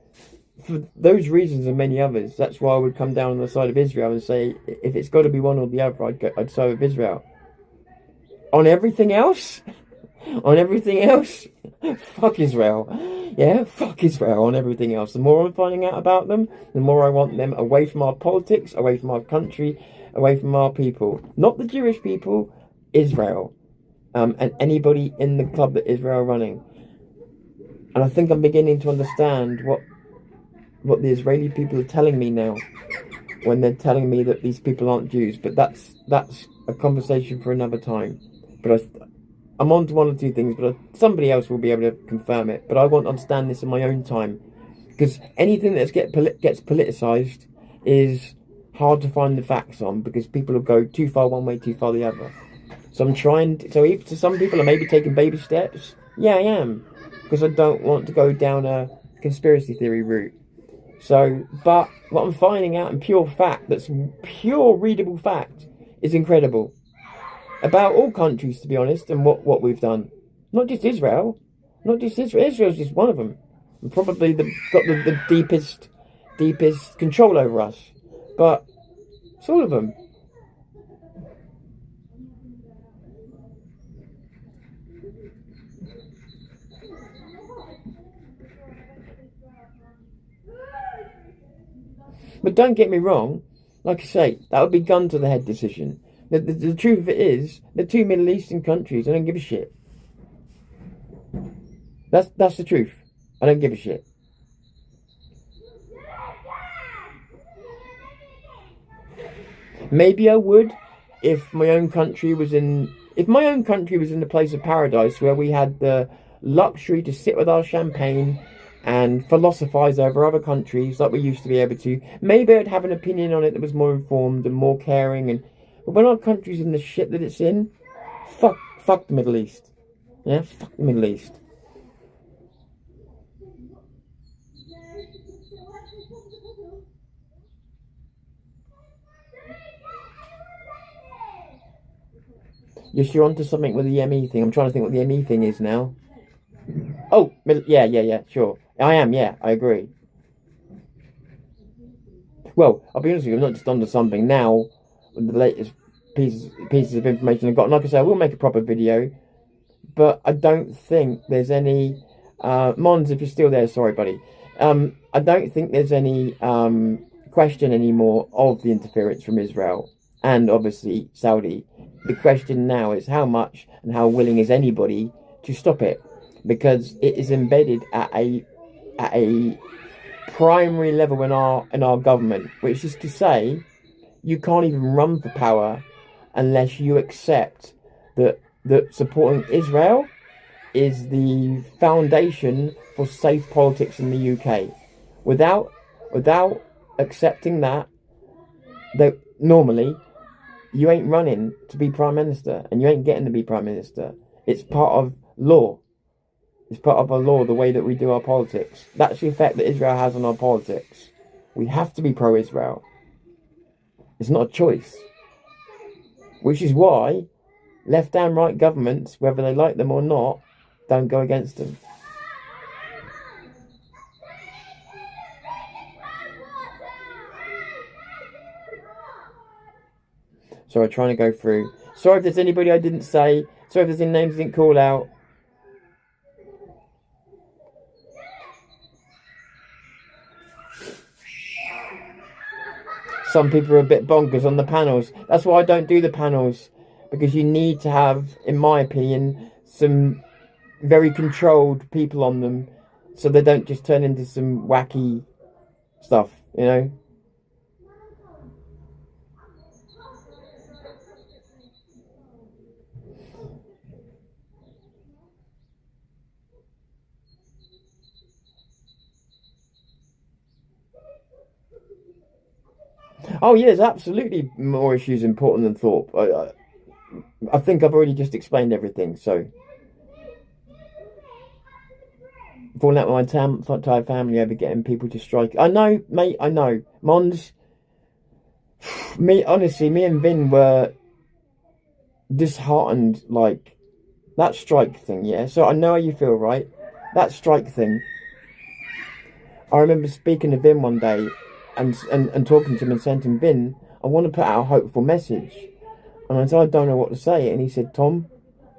for those reasons and many others, that's why I would come down on the side of Israel and say, if it's got to be one or the other, I'd side with Israel. On everything else, fuck Israel. Yeah, fuck Israel on everything else. The more I'm finding out about them, the more I want them away from our politics, away from our country, away from our people. Not the Jewish people, Israel. And anybody in the club that Israel are running. And I think I'm beginning to understand what the Israeli people are telling me now when they're telling me that these people aren't Jews. But that's a conversation for another time. But I'm on to one or two things, but somebody else will be able to confirm it. But I want to understand this in my own time, because anything that gets politicised is hard to find the facts on, because people will go too far one way, too far the other. So I'm trying to some people I may be taking baby steps. Yeah, I am, because I don't want to go down a conspiracy theory route. So, but what I'm finding out in pure fact, that's pure readable fact, is incredible. About all countries, to be honest, and what we've done. Not just Israel. Not just Israel. Israel's just one of them. And probably got the deepest control over us. But it's all of them. But don't get me wrong, like I say, that would be gun to the head decision. The truth of it is, the two Middle Eastern countries, I don't give a shit. That's the truth. I don't give a shit. Maybe I would if my own country was in the place of paradise where we had the luxury to sit with our champagne and philosophize over other countries like we used to be able to. Maybe I'd have an opinion on it that was more informed and more caring. But when our country's in the shit that it's in, fuck the Middle East. Yeah, fuck the Middle East. Yes, you're onto something with the ME thing. I'm trying to think what the ME thing is now. Oh, yeah, sure. I am, yeah, I agree. Well, I'll be honest with you, I'm not just onto something now. With the latest pieces of information I've got. And like I say, I will make a proper video. But I don't think there's any... Mons, if you're still there, sorry, buddy. I don't think there's any question anymore of the interference from Israel. And obviously Saudi. The question now is how much and how willing is anybody to stop it, because it is embedded at a primary level in our government, which is to say you can't even run for power unless you accept that that supporting Israel is the foundation for safe politics in the UK. Without accepting that normally you ain't running to be Prime Minister, and you ain't getting to be Prime Minister. It's part of law. It's part of our law, the way that we do our politics. That's the effect that Israel has on our politics. We have to be pro-Israel. It's not a choice. Which is why left and right governments, whether they like them or not, don't go against them. So I'm trying to go through. Sorry if there's anybody I didn't say. Sorry if there's any names I didn't call out. Some people are a bit bonkers on the panels. That's why I don't do the panels. Because you need to have, in my opinion, some very controlled people on them. So they don't just turn into some wacky stuff, you know? Oh, yeah, there's absolutely more issues important than Thorpe. I think I've already just explained everything, so. Falling out with my entire family over getting people to strike. I know, mate, I know. Mons, honestly, me and Vin were disheartened, like, that strike thing, yeah? So I know how you feel, right? That strike thing. I remember speaking to Vin one day, and talking to him and saying to him, Vin, I want to put out a hopeful message. And I said, I don't know what to say. And he said, Tom,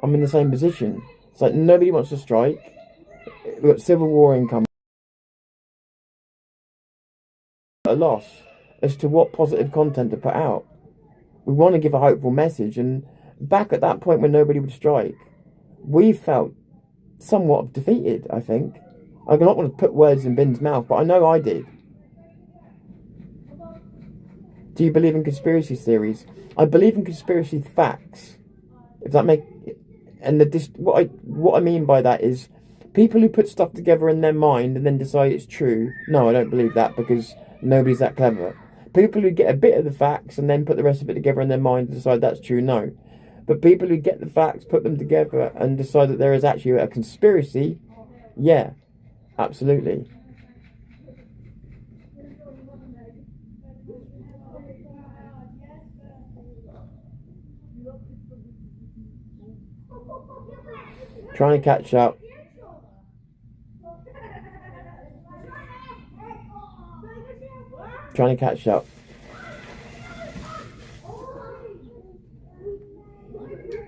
I'm in the same position. It's like nobody wants to strike. We've got civil war income. A loss as to what positive content to put out. We want to give a hopeful message. And back at that point when nobody would strike, we felt somewhat defeated, I think. I do not want to put words in Vin's mouth, but I know I did. Do you believe in conspiracy theories? I believe in conspiracy facts. If that make what I mean by that is people who put stuff together in their mind and then decide it's true. No, I don't believe that because nobody's that clever. People who get a bit of the facts and then put the rest of it together in their mind and decide that's true. No, but people who get the facts, put them together, and decide that there is actually a conspiracy. Yeah, absolutely. Trying to catch up. Trying to catch up.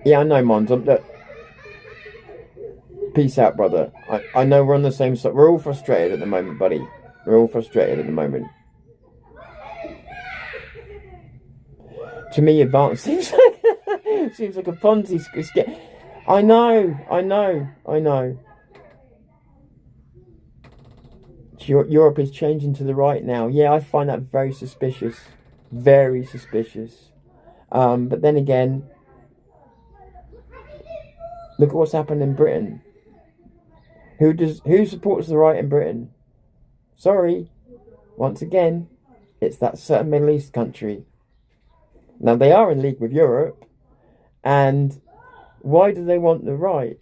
Yeah, I know, Mons. Look, peace out, brother. I know we're on the same side. We're all frustrated at the moment, buddy. We're all frustrated at the moment. To me, advance seems like a Ponzi scheme. I know. Europe is changing to the right now. Yeah, I find that very suspicious. Very suspicious. But then again, look at what's happened in Britain. Who supports the right in Britain? Sorry. Once again, it's that certain Middle East country. Now, they are in league with Europe, and why do they want the right?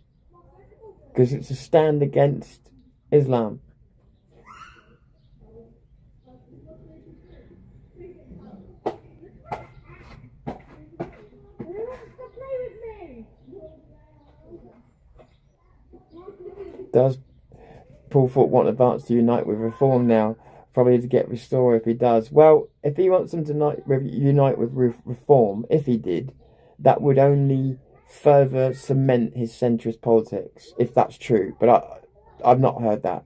Because it's a stand against Islam. Does Paul Thorpe want advance to unite with Reform now? Probably to get Restore if he does. Well, if he wants them to unite with Reform, if he did, that would only further cement his centrist politics, if that's true. But I've not heard that.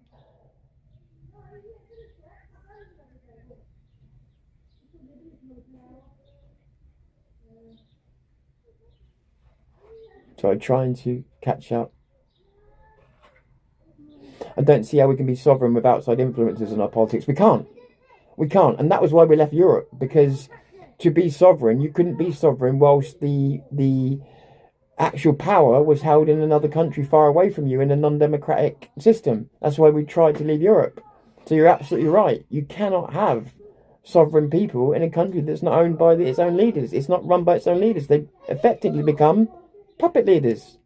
So I'm trying to catch up. I don't see how we can be sovereign with outside influences in our politics. We can't. And that was why we left Europe, because to be sovereign, you couldn't be sovereign whilst the actual power was held in another country far away from you in a non-democratic system. That's why we tried to leave Europe. So you're absolutely right. You cannot have sovereign people in a country that's not owned by its own leaders. It's not run by its own leaders. They effectively become puppet leaders.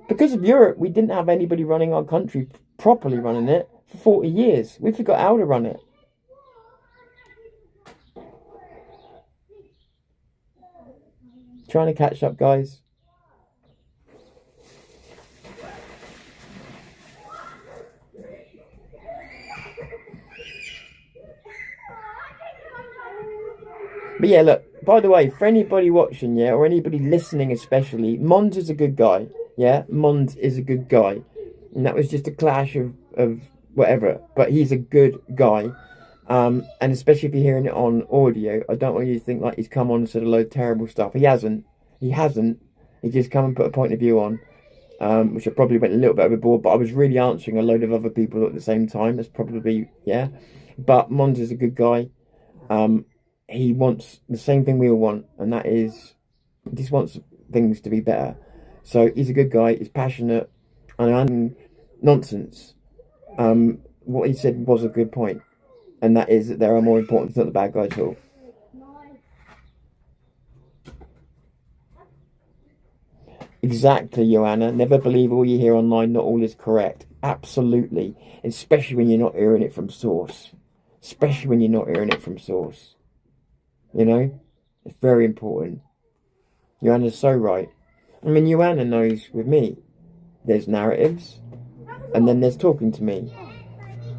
Because of Europe, we didn't have anybody running our country, properly running it, for 40 years. We forgot how to run it. Trying to catch up, guys. But yeah, look, by the way, for anybody watching, yeah, or anybody listening especially, Mons is a good guy, yeah? Mons is a good guy. And that was just a clash of whatever, but he's a good guy. And especially if you're hearing it on audio, I don't want you to think like he's come on and said a load of terrible stuff. He hasn't. He just come and put a point of view on, which I probably went a little bit overboard, but I was really answering a load of other people at the same time. That's probably, yeah. But Mons is a good guy. He wants the same thing we all want, and that is, he just wants things to be better. So he's a good guy, he's passionate, and nonsense. What he said was a good point, and that is that there are more important things, not the bad guy at all. Exactly, Joanna. Never believe all you hear online, not all is correct. Absolutely. Especially when you're not hearing it from source. Especially when you're not hearing it from source. You know, it's very important. Joanna's so right. I mean, Joanna knows with me, there's narratives, and then there's talking to me.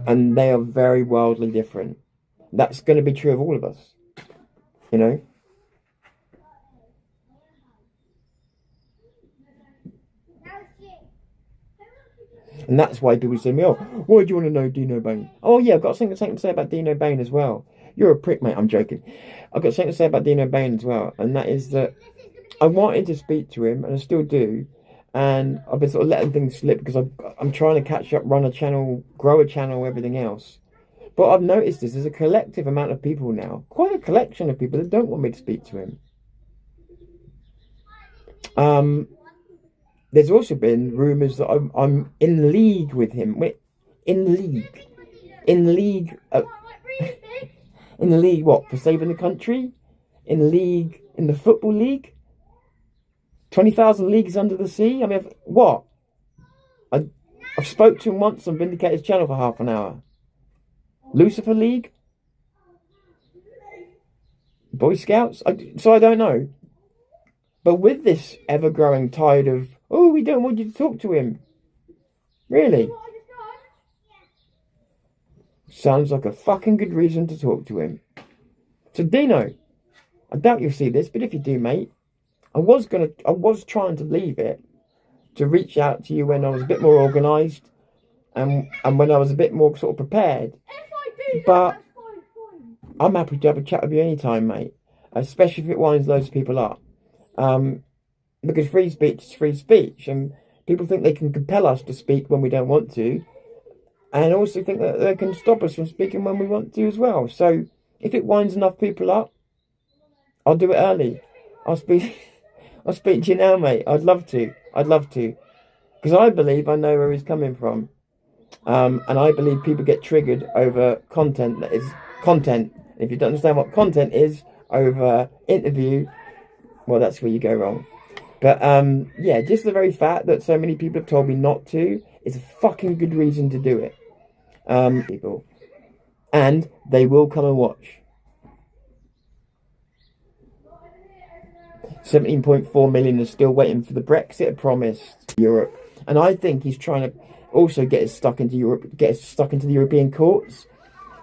And they are very wildly different. That's going to be true of all of us. You know? And that's why people say to me, oh, why do you want to know Dino Bane? Oh yeah, I've got something to say about Dino Bane as well. You're a prick, mate. I'm joking. I've got something to say about Dino Bane as well. And that is that I wanted to speak to him, and I still do. And I've been sort of letting things slip because I'm trying to catch up, run a channel, grow a channel, everything else. But I've noticed there's a collective amount of people now, quite a collection of people that don't want me to speak to him. There's also been rumours that I'm in league with him. In league. In the league, what? For saving the country? In league, in the football league? 20,000 leagues under the sea? I mean, what? I've spoke to him once on Vindicator's channel for half an hour. Lucifer League? Boy Scouts? So I don't know. But with this ever-growing tide of, oh, we don't want you to talk to him. Really? Sounds like a fucking good reason to talk to him. So Dino, I doubt you'll see this, but if you do, mate, I was trying to leave it to reach out to you when I was a bit more organised and when I was a bit more sort of prepared. But I'm happy to have a chat with you anytime, mate. Especially if it winds loads of people up. Because free speech is free speech, and people think they can compel us to speak when we don't want to, and also think that they can stop us from speaking when we want to as well. So if it winds enough people up, I'll do it early. I'll speak to you now, mate. I'd love to, because I believe I know where he's coming from, and I believe people get triggered over content that is content. If you don't understand what content is over interview, well, that's where you go wrong. But yeah, just the very fact that so many people have told me not to is a fucking good reason to do it. People, and they will come and watch. 17.4 million is still waiting for the Brexit promised Europe, and I think he's trying to also get us stuck into Europe, get us stuck into the European courts,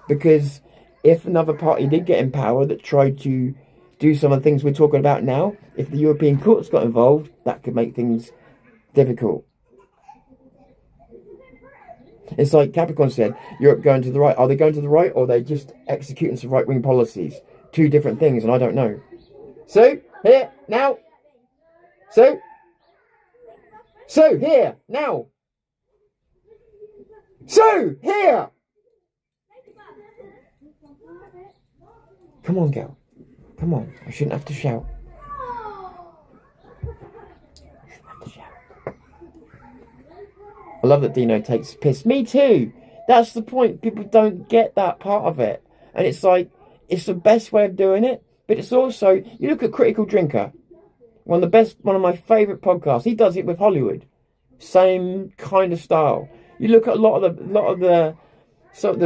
because if another party did get in power that tried to do some of the things we're talking about now, if the European courts got involved, that could make things difficult. It's like Capricorn said, Europe going to the right. Are they going to the right, or are they just executing some right-wing policies? Two different things, and I don't know. So, here, now. So, here, now. So, here. Come on, girl. Come on. I shouldn't have to shout. I love that Dino takes a piss. Me too. That's the point. People don't get that part of it. And it's like, it's the best way of doing it. But it's also, you look at Critical Drinker, one of my favourite podcasts. He does it with Hollywood. Same kind of style. You look at a lot of the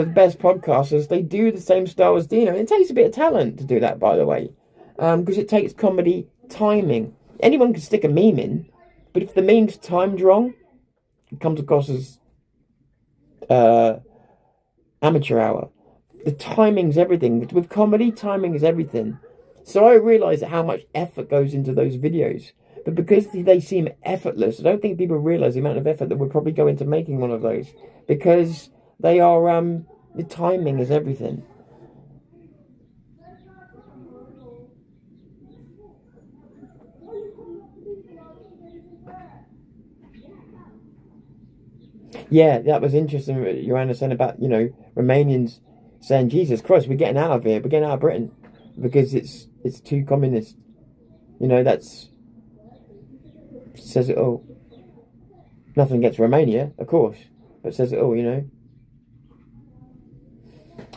best podcasters, they do the same style as Dino. It takes a bit of talent to do that, by the way. Because it takes comedy timing. Anyone can stick a meme in, but if the meme's timed wrong, it comes across as amateur hour. The timing's everything. With comedy, timing is everything. So I realise how much effort goes into those videos. But because they seem effortless, I don't think people realise the amount of effort that would probably go into making one of those. Because they are, the timing is everything. Yeah, that was interesting, Joanna saying about, Romanians saying, Jesus Christ, we're getting out of here, we're getting out of Britain. Because it's too communist. That's says it all. Nothing against Romania, of course, but says it all,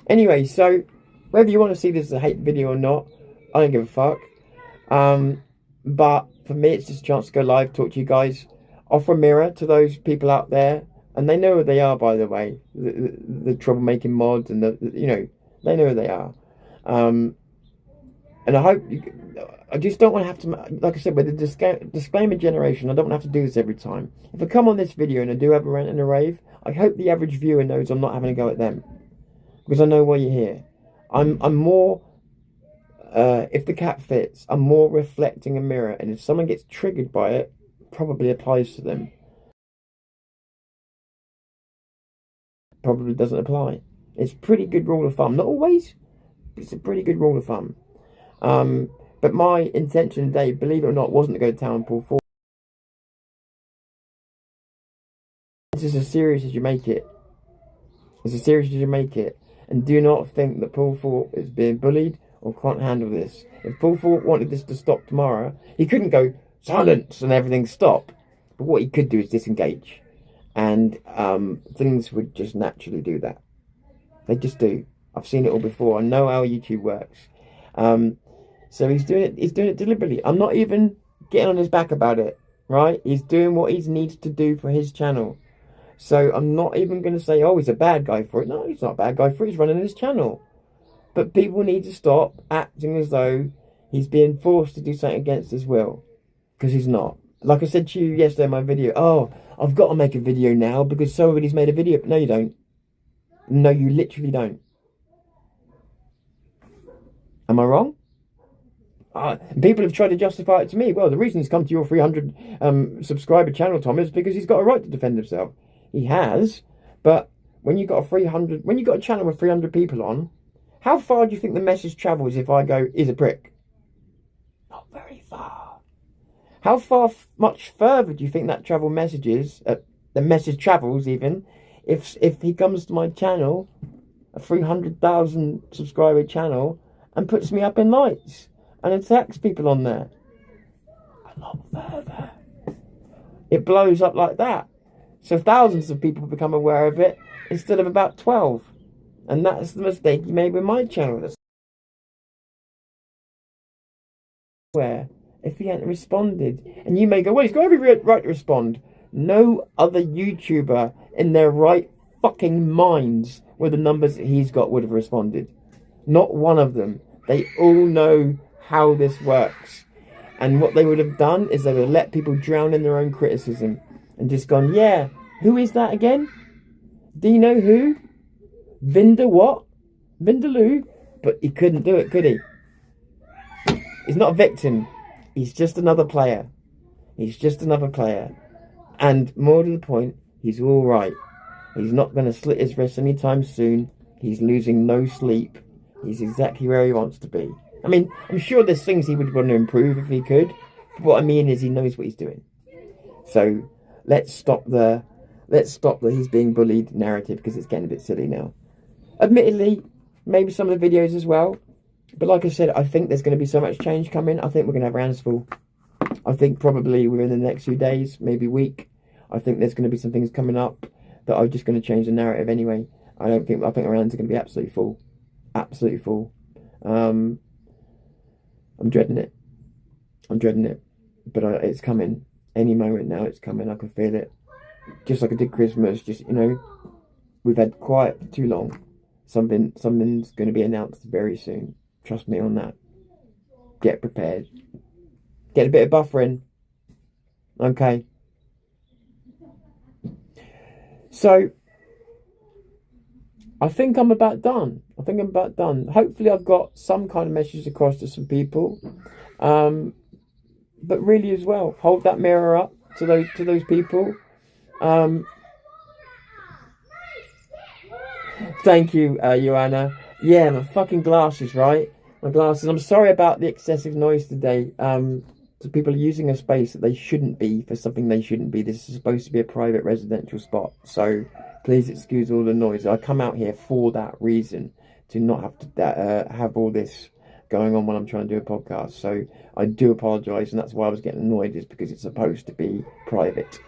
Anyway, so whether you want to see this as a hate video or not, I don't give a fuck. But for me, it's just a chance to go live, talk to you guys, offer a mirror to those people out there, and they know who they are, by the way. The troublemaking mods, and they know who they are. And I just don't want to have to, like I said, with the disclaimer generation, I don't want to have to do this every time. If I come on this video and I do have a rant and a rave, I hope the average viewer knows I'm not having a go at them. Because I know why you're here. I'm more, if the cap fits, I'm more reflecting a mirror. And if someone gets triggered by it, probably applies to them. Probably doesn't apply. It's a pretty good rule of thumb. Not always, but it's a pretty good rule of thumb. But my intention today, believe it or not, wasn't to go to town and pull Thorpe. This is as serious as you make it. It's as serious as you make it. And do not think that Paul Thorpe is being bullied or can't handle this. If Paul Thorpe wanted this to stop tomorrow, he couldn't go, silence, and everything stop. But what he could do is disengage. And things would just naturally do that. They just do. I've seen it all before. I know how YouTube works. So he's doing it deliberately. I'm not even getting on his back about it, right? He's doing what he needs to do for his channel. So I'm not even going to say, oh, he's a bad guy for it. No, he's not a bad guy for it. He's running his channel. But people need to stop acting as though he's being forced to do something against his will. Because he's not. Like I said to you yesterday in my video, oh, I've got to make a video now because somebody's made a video. No, you don't. No, you literally don't. Am I wrong? People have tried to justify it to me. Well, the reason he's come to your 300 subscriber channel, Tom, is because he's got a right to defend himself. He has, but when you got a channel with 300 people on, how far do you think the message travels if I go, he's a prick? Not very far. How much further do you think that the message travels even, if he comes to my channel, a 300,000 subscriber channel, and puts me up in lights and attacks people on there? A lot further. It blows up like that. So thousands of people become aware of it instead of about 12. And that's the mistake you made with my channel. Where if he hadn't responded, and you may go, well, he's got every right to respond. No other YouTuber in their right fucking minds with the numbers that he's got would have responded. Not one of them. They all know how this works. And what they would have done is they would have let people drown in their own criticism and just gone, yeah, who is that again? Dino who? Vinda what? Vindaloo? But he couldn't do it, could he? He's not a victim. He's just another player. He's just another player. And more to the point, he's all right. He's not going to slit his wrist anytime soon. He's losing no sleep. He's exactly where he wants to be. I mean, I'm sure there's things he would want to improve if he could. But what I mean is he knows what he's doing. So let's stop the he's being bullied narrative, because it's getting a bit silly now. Admittedly, maybe some of the videos as well. But like I said, I think there's going to be so much change coming. I think we're going to have our hands full. I think probably within the next few days, maybe week, I think there's going to be some things coming up that are just going to change the narrative anyway. I think Iran's going to be absolutely full. Absolutely full. I'm dreading it. But it's coming. Any moment now it's coming. I can feel it. Just like I did Christmas, just, you know, we've had quiet for too long. Something's going to be announced very soon. Trust me on that. Get prepared. Get a bit of buffering. Okay. So, I think I'm about done. Hopefully I've got some kind of message across to some people. But really as well, hold that mirror up to those people. Thank you, Joanna. Yeah, my fucking glasses, right? My glasses. I'm sorry about the excessive noise today. So people are using a space that they shouldn't be for something they shouldn't be. This is supposed to be a private residential spot. So please excuse all the noise. I come out here for that reason, to not have to have all this going on when I'm trying to do a podcast. So I do apologise, and that's why I was getting annoyed, is because it's supposed to be private.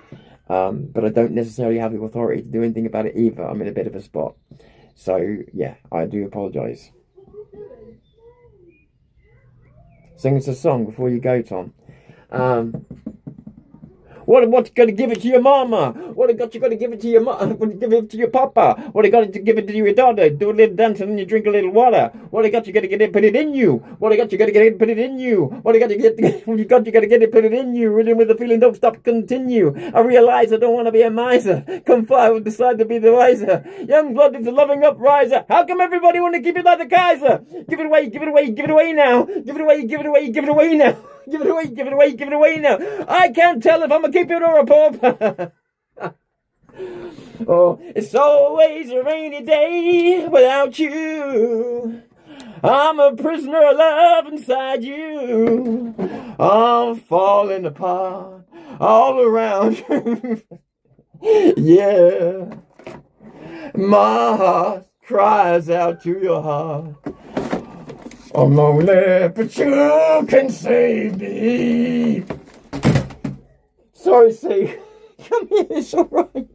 But I don't necessarily have the authority to do anything about it either. I'm in a bit of a spot. So yeah, I do apologise. Sing us a song before you go, Tom. What you got to give it to your mama? What you got to give it to your mama? Give it to your papa? What you got to give it to your daughter? Do a little dance and then you drink a little water. What you got to get it, put it in you. What you got to get it, put it in you. What you got to get it, put it in you. Rhythm with the feeling, don't stop, continue. I realize I don't want to be a miser. Come fly, will decide to be the wiser. Young blood is a loving upriser. How come everybody want to keep it like the Kaiser? Give it away, give it away, give it away now. Give it away, give it away, give it away now. Give it away, give it away, give it away now. I can't tell if I'm a keep it or a pauper. Oh, it's always a rainy day without you. I'm a prisoner of love inside you. I'm falling apart all around you. Yeah. My heart cries out to your heart. I'm lonely, but you can save me. Sorry, C. Come here, it's alright.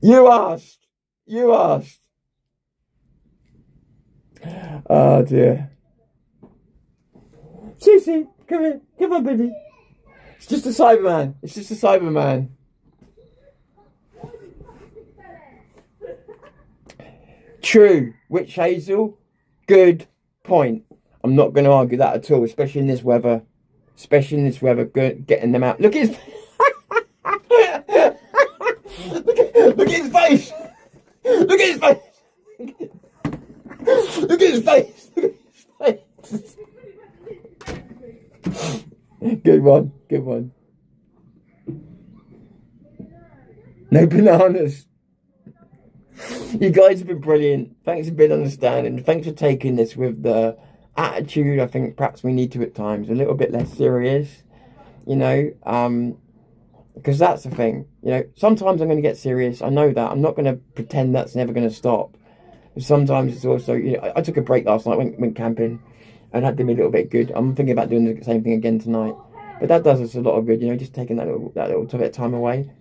You asked. Oh dear. Cece, come here. Come on, baby. It's just a Cyberman. True. Witch Hazel. Good point. I'm not going to argue that at all, especially in this weather. Getting them out. Look at his look at his face. Look at his face. Look at his face. Good one. No bananas. You guys have been brilliant. Thanks for being understanding. Thanks for taking this with the attitude I think perhaps we need to at times. A little bit less serious, you know, because that's the thing. You know, sometimes I'm going to get serious. I know that. I'm not going to pretend that's never going to stop. Sometimes it's also, you know, I took a break last night, went camping, and that did me a little bit good. I'm thinking about doing the same thing again tonight. But that does us a lot of good, you know, just taking that little bit of time away.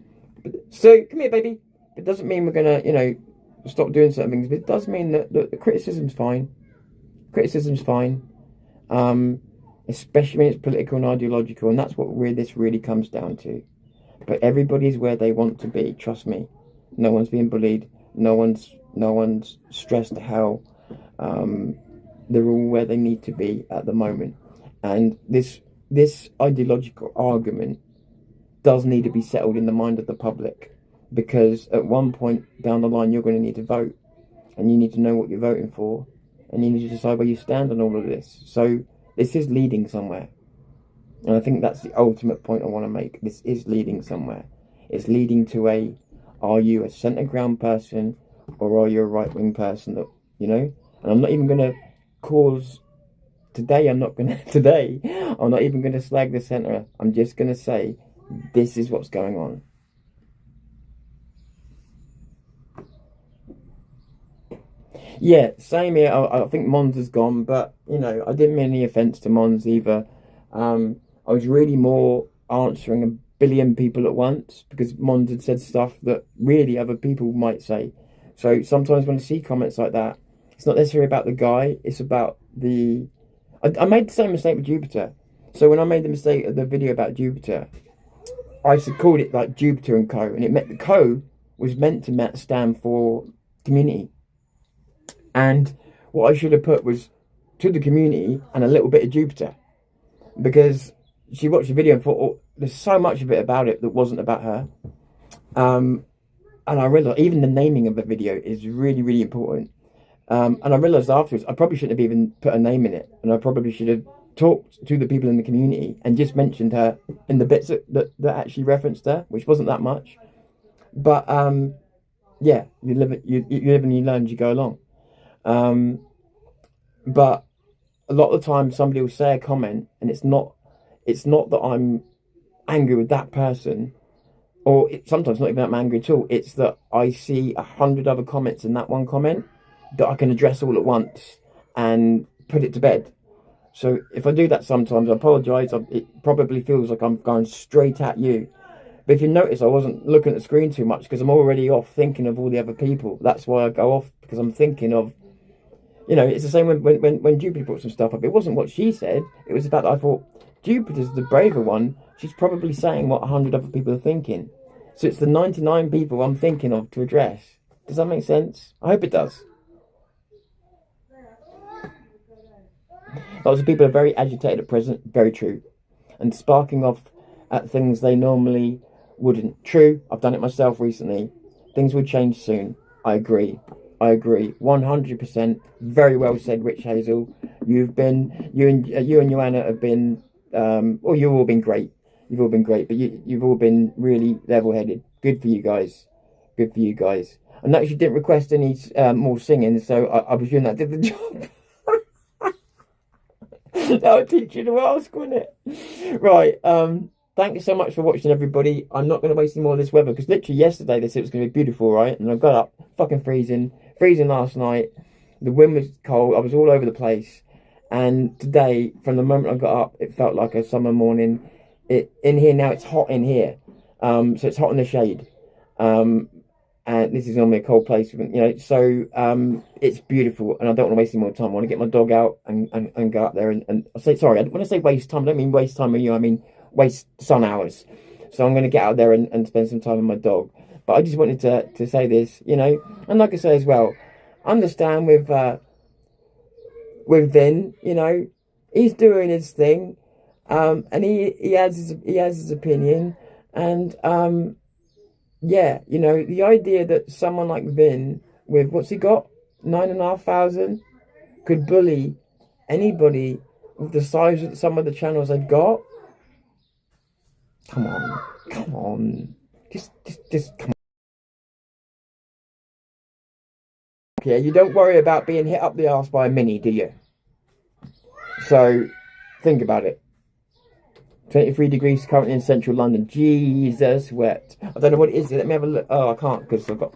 So, come here, baby. It doesn't mean we're going to, you know, stop doing certain things, but it does mean that the criticism's fine. Especially when it's political and ideological, and that's what this really comes down to. But everybody's where they want to be, trust me. No one's being bullied. No one's stressed to hell. They're all where they need to be at the moment. And this ideological argument does need to be settled in the mind of the public. Because at one point down the line, you're going to need to vote, and you need to know what you're voting for, and you need to decide where you stand on all of this. So this is leading somewhere, and I think that's the ultimate point I want to make. This is leading somewhere. It's leading to are you a centre ground person, or are you a right wing person? That, you know, and I'm not even going to I'm not even going to slag the centre. I'm just going to say this is what's going on. Yeah, same here. I think Mons has gone, but, you know, I didn't mean any offence to Mons either. I was really more answering billion people at once, because Mons had said stuff that really other people might say. So sometimes when I see comments like that, it's not necessarily about the guy, it's about the... I made the same mistake with Jupiter. So when I made the mistake of the video about Jupiter, I called it like Jupiter and Co. And it meant the Co was meant to stand for community. And what I should have put was to the community and a little bit of Jupiter. Because she watched the video and thought, oh, there's so much of it about it that wasn't about her. And I realised even the naming of the video is really, really important. And I realised afterwards, I probably shouldn't have even put a name in it. And I probably should have talked to the people in the community and just mentioned her in the bits that actually referenced her, which wasn't that much. But, yeah, you live and you learn as you go along. But a lot of the time somebody will say a comment and it's not that I'm angry with that person, or sometimes not even that I'm angry at all. It's that I see 100 other comments in that one comment that I can address all at once and put it to bed. So if I do that sometimes, I apologise. It probably feels like I'm going straight at you. But if you notice, I wasn't looking at the screen too much because I'm already off thinking of all the other people. That's why I go off, because I'm thinking of, you know, it's the same when Jupiter brought some stuff up. It wasn't what she said. It was the fact that I thought, Jupiter's the braver one. She's probably saying what 100 other people are thinking. So it's the 99 people I'm thinking of to address. Does that make sense? I hope it does. Lots of people are very agitated at present. Very true. And sparking off at things they normally wouldn't. True. I've done it myself recently. Things will change soon. I agree. 100%. Very well said, Rich Hazel. You and Joanna have been, well, you've all been great. You've all been great, but you've all been really level-headed. Good for you guys. Good for you guys. I noticed you didn't request any more singing, so I presume that did the job. That would teach you to ask, wouldn't it? Right. Thank you so much for watching, everybody. I'm not going to waste any more of this weather, because literally yesterday they said it was going to be beautiful, right? And I got up, fucking freezing last night. The wind was cold. I was all over the place. And today, from the moment I got up, it felt like a summer morning. In here now, it's hot in here. So it's hot in the shade. And this is normally a cold place, you know. So it's beautiful, and I don't want to waste any more time. I want to get my dog out and go up there and I say, sorry, when I say waste time, I don't mean waste time with you. I mean waste sun hours. So I'm going to get out there and spend some time with my dog. But I just wanted to say this, you know. And like I say as well, understand with Vin, you know, he's doing his thing, and he has his opinion, and yeah, you know, the idea that someone like Vin with what's he got, 9,500, could bully anybody with the size of some of the channels they've got. Come on, just come on. Yeah, you don't worry about being hit up the arse by a mini, do you? So, think about it. 23 degrees currently in central London. Jesus wept. I don't know what it is. Let me have a look. Oh, I can't because I've got...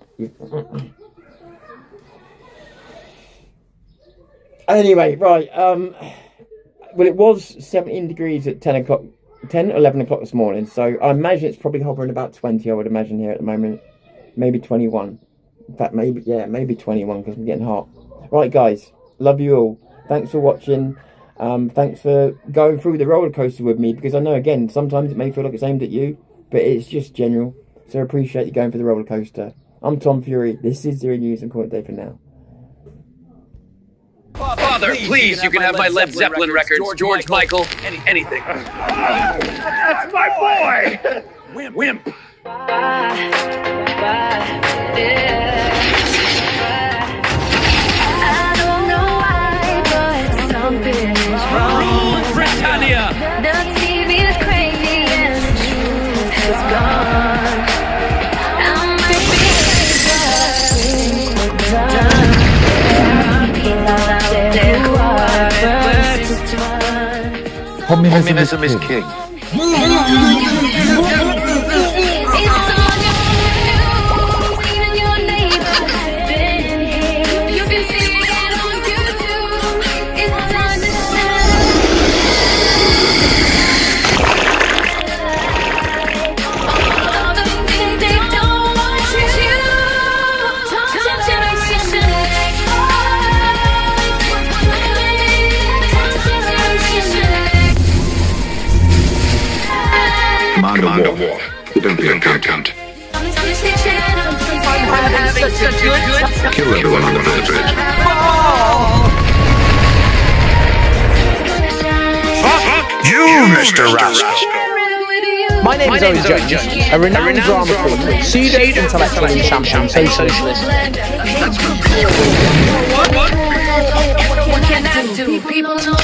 Anyway, right. Well, it was 17 degrees at 10 or 11 o'clock this morning. So I imagine it's probably hovering about 20, I would imagine, here at the moment. Maybe 21. In fact, maybe 21 because I'm getting hot. Right, guys. Love you all. Thanks for watching. Thanks for going through the roller coaster with me, because I know, again, sometimes it may feel like it's aimed at you, but it's just general. So I appreciate you going for the roller coaster. I'm Tom Fury. This is Zero News and Comment Day for now. Father, please, you can have my Led Zeppelin records. George Michael, anything. That's my boy! Wimp. I don't know why, but something is wrong. Britannia! The TV is crazy and the truth has gone. I might be crazy, but done. There are people out there who are first to turn. Communism is king. Command a war. Don't be a cunt. Kill everyone on the bridge. You, Mr. Rascal. My name is Owen Jones, a renowned drama queen, pseudo-intellectual and champagne socialist. What can I do? People know